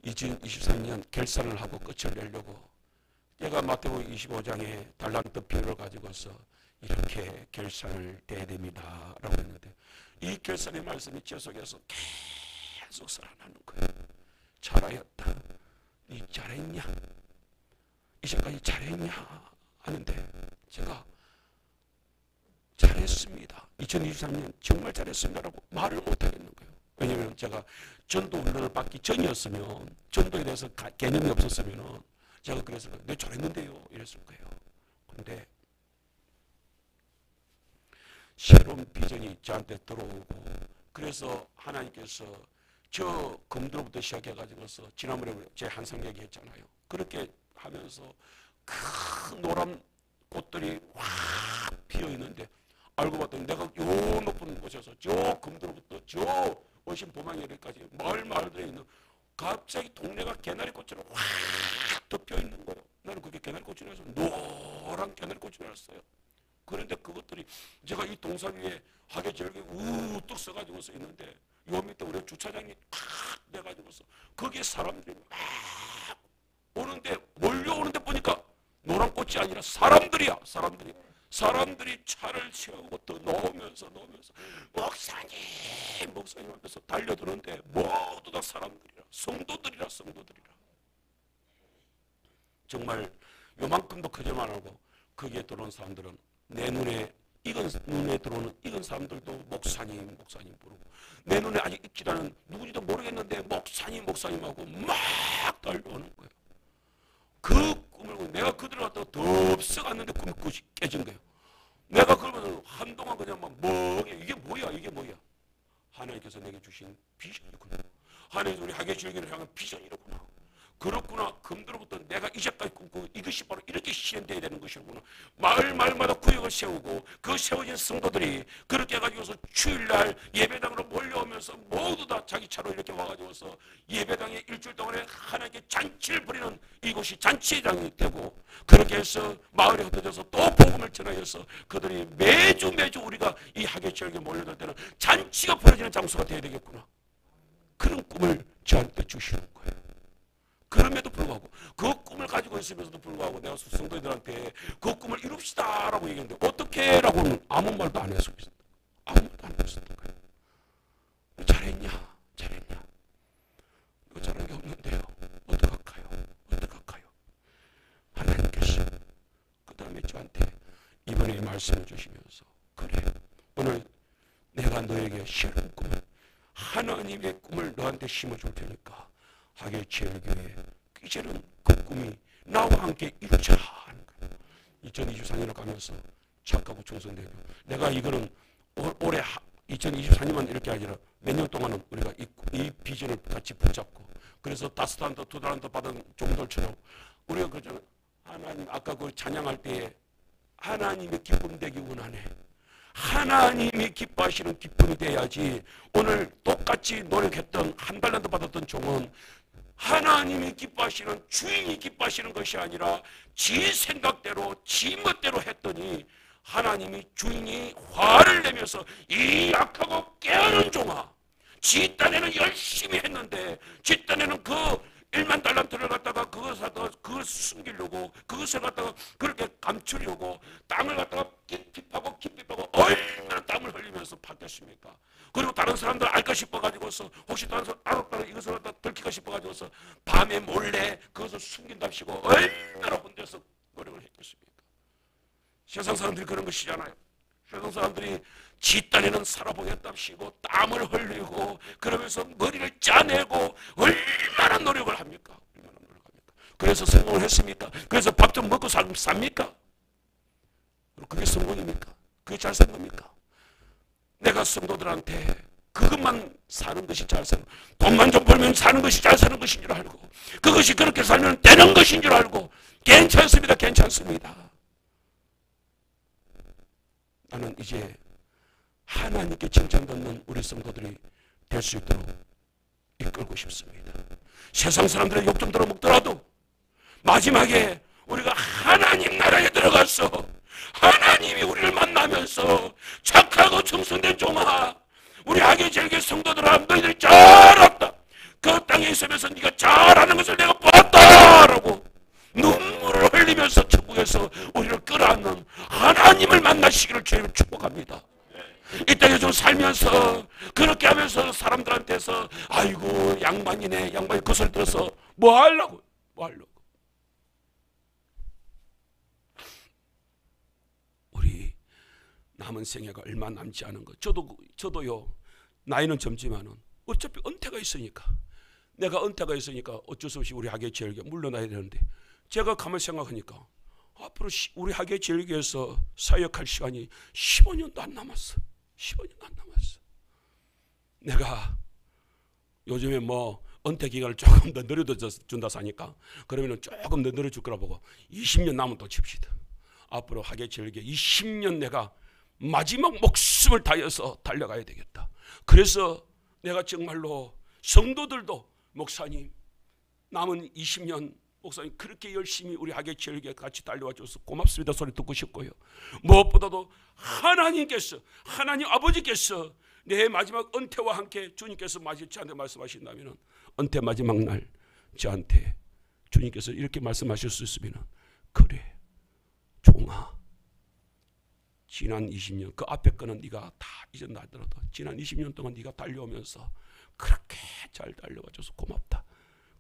2023년 결산을 하고 끝을 내려고 제가 마태복음 25장에 달란트 비율을 가지고서 이렇게 결산을 돼야 됩니다 라고 했는데, 이 결산의 말씀이 제 속에서 계속 살아나는 거예요. 잘하였다. 니 잘했냐? 이제까지 잘했냐? 하는데 제가 잘했습니다. 2023년 정말 잘했습니다라고 말을 못하겠는 거예요. 왜냐하면 제가 전도 훈련을 받기 전이었으면, 전도에 대해서 개념이 없었으면 제가 그래서 네 잘했는데요 이랬을 거예요. 그런데 새로운 비전이 저한테 들어오고, 그래서 하나님께서 저 검도로부터 시작해가지고서 지난번에 제 한상 얘기했잖아요. 그렇게 하면서 큰 노란 꽃들이 확 피어있는데, 알고 봤더니 내가 요 높은 곳에서 저 검도로부터 저 어신 보망리까지 마을들에 있는, 갑자기 동네가 개나리꽃처럼 확 덮여 있는 거예요. 나는 그게 개나리꽃이 라서 노란 개나리꽃이 났어요. 그런데 그것들이 제가 이 동산 위에 하계절기 우뚝 써가지고서 있는데, 요 밑에 우리 주차장이 탁 돼가지고서 거기에 사람들이 막 오는데, 몰려오는데 보니까 노란 꽃이 아니라 사람들이야. 사람들이 차를 세우고 또 놓으면서 목사님 하면서 달려드는데 모두 다 사람들이라, 성도들이라. 정말 요만큼도 크지만 하고 거기에 들어온 사람들은 내 눈에 들어오는 익은 사람들도 목사님 부르고, 내 눈에 아직 익지 않은 누구지도 모르겠는데 목사님하고 막 달려오는 거예요. 그 꿈을 내가 그들을 갖다가 덥석았는데 꿈이 깨진 거예요. 내가 그러면 한동안 그냥 막 이게 뭐야? 하나님께서 내게 주신 비전이구나. 하나님께서 우리 학예절기를 향한 비전이로구나. 그렇구나. 금도로부터 내가 이제까지 꿈꾸고 이것이 바로 이렇게 실현되어야 되는 것이구나. 마을마다 구역을 세우고 그 세워진 성도들이 그렇게 해가지고서 주일날 예배당으로 몰려오면서 모두 다 자기 차로 이렇게 와가지고서 예배당에 일주일 동안에 하나님께 잔치를 벌이는 이곳이 잔치장이 되고, 그렇게 해서 마을에 흩어져서 또 복음을 전하여서 그들이 매주 우리가 이 학예절기에 몰려들 때는 잔치가 벌어지는 장소가 되어야 되겠구나. 그런 꿈을 저한테 주시는 거예요. 그럼에도 불구하고, 그 꿈을 가지고 있으면서도 불구하고 내가 성도들한테 그 꿈을 이룹시다 라고 얘기했는데, 어떻게? 라고는 아무 말도 안 했습니다. 아무 말도 안 했었던 거예요. 잘했냐? 너 잘한 게 없는데요. 어떡할까요? 하나님께서 그 다음에 저한테 이번에 말씀을 주시면서, 그래, 오늘 내가 너에게 새로운 꿈을, 하나님의 꿈을 너한테 심어줄 테니까 학예체육교회 이제는 그 꿈이 나와 함께 이루자 하는 거예요. 2024년을 가면서 착하고 충성되고, 내가 이거는 올해 2024년만 이렇게 아니라 몇 년 동안은 우리가 이 비전을 같이 붙잡고, 그래서 다스탄도 투다란도 받은 종들처럼 우리가 그저 하나님, 아까 그 찬양할 때에 하나님의 기쁨 되기 원하네. 하나님이 기뻐하시는 기쁨이 돼야지. 오늘 똑같이 노력했던 한 달란트 받았던 종은 하나님이 기뻐하시는, 주인이 기뻐하시는 것이 아니라 지 생각대로 지 멋대로 했더니 하나님이, 주인이 화를 내면서 이 약하고 깨어는 종아, 지 딴에는 열심히 했는데 지 딴에는 그 1만 달란트를 갖다가 그걸 숨기려고, 그것을 갖다가 그렇게 감추려고 땅을 갖다가 깊이 파고 얼마나 땀을 흘리면서 팠겠습니까? 그리고 다른 사람들 알까 싶어가지고서, 혹시 다른 사람 알았다가 이것을 갖다 들킬까 싶어가지고서 밤에 몰래 그것을 숨긴답시고 얼마나 혼자서 노력을 했겠습니까? 세상 사람들이 그런 것이잖아요. 세상 사람들이 지 딴에는 살아보겠답시고 땀을 흘리고 그러면서 머리를 짜내고 얼마나 노력을 합니까? 그래서 성공을 했습니까? 그래서 밥 좀 먹고 삽니까? 그게 성공입니까? 그게 잘 산 겁니까? 내가 성도들한테 그것만 사는 것이 잘 사는, 돈만 좀 벌면 사는 것이 잘 사는 것인 줄 알고, 그것이 그렇게 살면 되는 것인 줄 알고, 괜찮습니다. 나는 이제 하나님께 칭찬받는 우리 성도들이 될 수 있도록 이끌고 싶습니다. 세상 사람들의 욕 좀 들어먹더라도 마지막에 우리가 하나님 나라에 들어가서 하나님이 우리를 만나면서 착하고 충성된 종아, 우리 하게 절개 성도들아, 너희들이 잘했다, 그 땅에 있으면서 네가 잘하는 것을 내가 봤다라고 눈물을 흘리면서 천국에서 우리를 끌어안는 하나님을 만나시기를 주님을 축복합니다. 이 땅에 좀 살면서 그렇게 하면서 사람들한테서 아이고 양반이네, 양반이 그것을 들어서 뭐 하려고, 뭐 하려고. 우리 남은 생애가 얼마 남지 않은 것, 저도요, 나이는 젊지만은 어차피 은퇴가 있으니까, 내가 은퇴가 있으니까 어쩔 수 없이 우리 하계지혈교 물러나야 되는데, 제가 가만히 생각하니까 앞으로 우리 하계지혈교에서 사역할 시간이 15년도 안 남았어. 15년도 안 남았어. 내가 요즘에 뭐 은퇴 기간을 조금 더 늘려준다 하니까, 그러면은 조금 더 늘려줄 거라 보고 20년 남은 또 칩시다. 앞으로 하계지혈교 20년 내가 마지막 목숨을 다해서 달려가야 되겠다. 그래서 내가 정말로 성도들도 목사님 남은 20년 목사님 그렇게 열심히 우리 하계지혈교에 같이 달려와 줘서 고맙습니다 소리 듣고 싶고요. 무엇보다도 하나님께서, 하나님 아버지께서 내 마지막 은퇴와 함께 주님께서 저한테 말씀하신다면, 은퇴 마지막 날 저한테 주님께서 이렇게 말씀하실 수 있으면, 그래 종아, 지난 20년 그 앞에 거는 네가 다 잊었나 하더라도 지난 20년 동안 네가 달려오면서 그렇게 잘 달려와줘서 고맙다,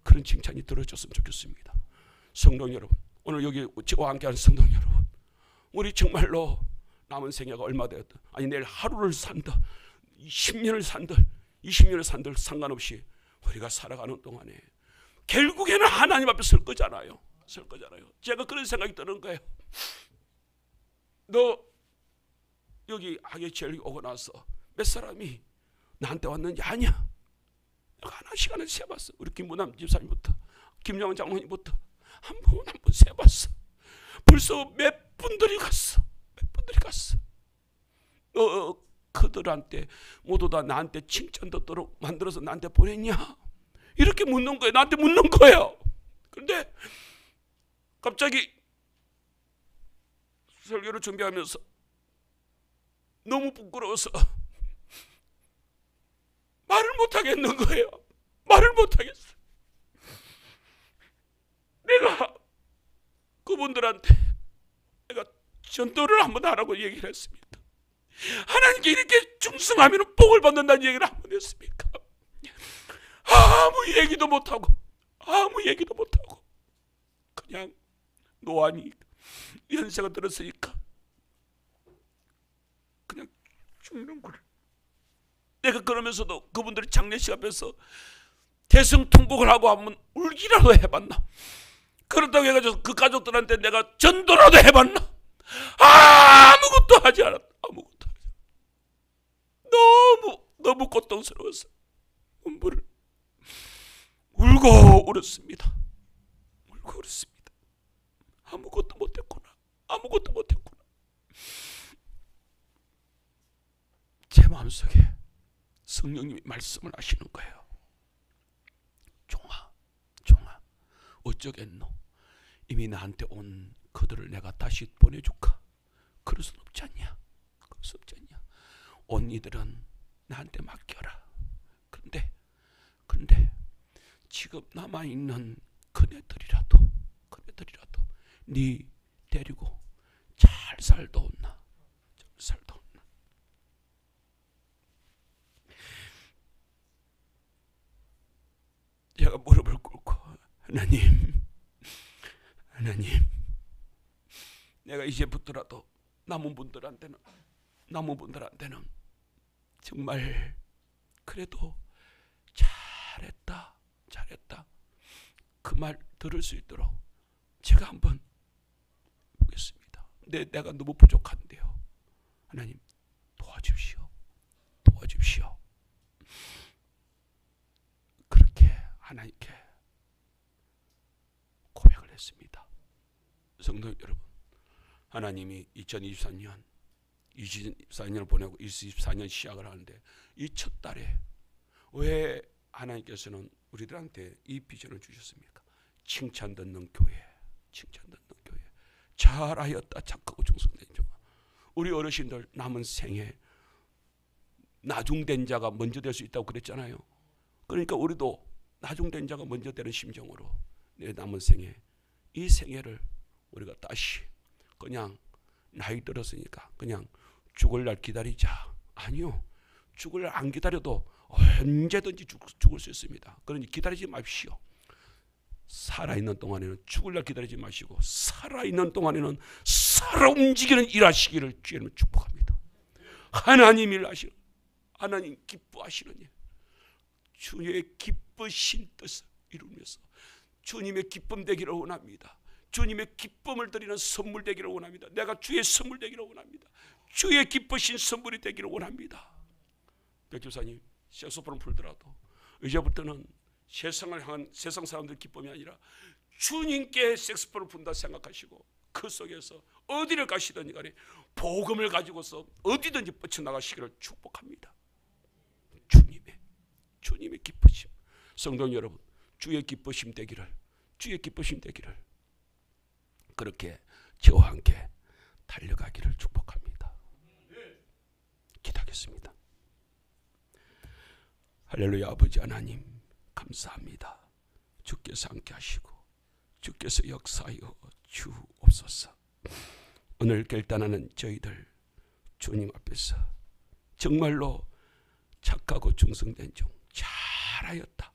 그런 칭찬이 들어줬으면 좋겠습니다. 성도 여러분, 오늘 여기 저와 함께하는 성도 여러분, 우리 정말로 남은 생애가 얼마 되었든, 아니 내일 하루를 산다, 10년을 산들, 20년을 산들 상관없이 우리가 살아가는 동안에 결국에는 하나님 앞에 설 거잖아요. 설 거잖아요. 제가 그런 생각이 드는 거예요. 너 여기 하계지혈교 오고 나서 몇 사람이 나한테 왔는지 아냐? 내가 하나 시간을 세봤어. 우리 김문남 집사님부터 김영환 장로님부터 한 번 세봤어. 벌써 몇 분들이 갔어. 몇 분들이 갔어. 그들한테 모두 다 나한테 칭찬 듣도록 만들어서 나한테 보냈냐? 이렇게 묻는 거예요. 나한테 묻는 거예요. 그런데 갑자기 설교를 준비하면서 너무 부끄러워서 말을 못하겠는 거예요. 말을 못하겠어. 내가 그분들한테 내가 전도를 한번 하라고 얘기를 했습니다. 하나님께 이렇게 충성하면 복을 받는다는 얘기를 한번 했습니까? 아무 얘기도 못하고, 아무 얘기도 못하고 그냥 노안이 연세가 들었으니까 그냥 죽는 거를. 내가 그러면서도 그분들이 장례식 앞에서 대성통곡을 하고 한번 울기라도 해봤나? 그렇다고 해가지고 그 가족들한테 내가 전도라도 해봤나? 아무것도 하지 않았다. 아무것도 하지 않았다. 너무 고통스러워서 눈물을 울고 울었습니다. 울고 울었습니다. 아무것도 못했구나. 아무것도 못했구나. 제 마음속에 성령님이 말씀을 하시는 거예요. 종아, 종아, 어쩌겠노? 이미 나한테 온 그들을 내가 다시 보내줄까? 그럴 순 없지 않냐? 그럴 수 없지 않냐? 온 이들은 나한테 맡겨라. 그런데 지금 남아있는 그네들이라도 네 데리고 잘 살다 온나? 잘 살다 온나? 제가 무릎을 꿇고 하나님, 내가 이제부터라도 남은 분들한테는 정말 그래도 잘했다 그 말 들을 수 있도록 제가 한번 보겠습니다. 내가 너무 부족한데요. 하나님 도와주십시오. 그렇게 하나님께 고백을 했습니다. 성도 여러분, 하나님이 2024년을 보내고 24년 시작을 하는데, 이 첫 달에 왜 하나님께서는 우리들한테 이 비전을 주셨습니까? 칭찬 듣는 교회, 잘하였다 착하고 충성된 종. 우리 어르신들 남은 생에 나중된 자가 먼저 될 수 있다고 그랬잖아요. 그러니까 우리도 나중된 자가 먼저 되는 심정으로 내 남은 생에 이 생애를 우리가 다시 그냥 나이 들었으니까 그냥 죽을 날 기다리자. 아니요. 죽을 날 안 기다려도 언제든지 죽을 수 있습니다. 그러니 기다리지 마십시오. 살아있는 동안에는 죽을 날 기다리지 마시고 살아있는 동안에는 살아 움직이는 일하시기를 주님 축복합니다. 하나님 일하시는, 하나님 기뻐하시는 일, 주의 기쁘신 뜻을 이루면서 주님의 기쁨 되기를 원합니다. 주님의 기쁨을 드리는 선물 되기를 원합니다. 내가 주의 선물 되기를 원합니다. 주의 기쁘신 선물이 되기를 원합니다. 백교사님 색소폰 풀더라도 이제부터는 세상을 향한 세상 사람들 기쁨이 아니라 주님께 색소폰을 분다 생각하시고 그 속에서 어디를 가시든지 간에 복음을 가지고서 어디든지 뻗쳐나가시기를 축복합니다. 주님의 기쁘심. 성도 여러분, 주의 기쁘심 되기를, 주의 기쁘심 되기를, 그렇게 저와 함께 달려가기를 축복합니다. 기도하겠습니다. 할렐루야. 아버지 하나님 감사합니다. 주께서 함께 하시고 주께서 역사하여 주옵소서. 오늘 결단하는 저희들 주님 앞에서 정말로 착하고 충성된 종, 잘하였다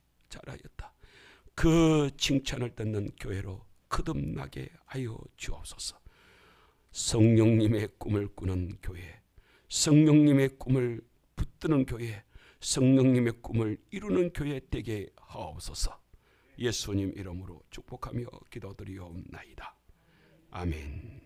그 칭찬을 듣는 교회로 거듭나게 하여 주옵소서. 성령님의 꿈을 꾸는 교회, 성령님의 꿈을 붙드는 교회, 성령님의 꿈을 이루는 교회 되게 하옵소서. 예수님 이름으로 축복하며 기도드리옵나이다. 아멘.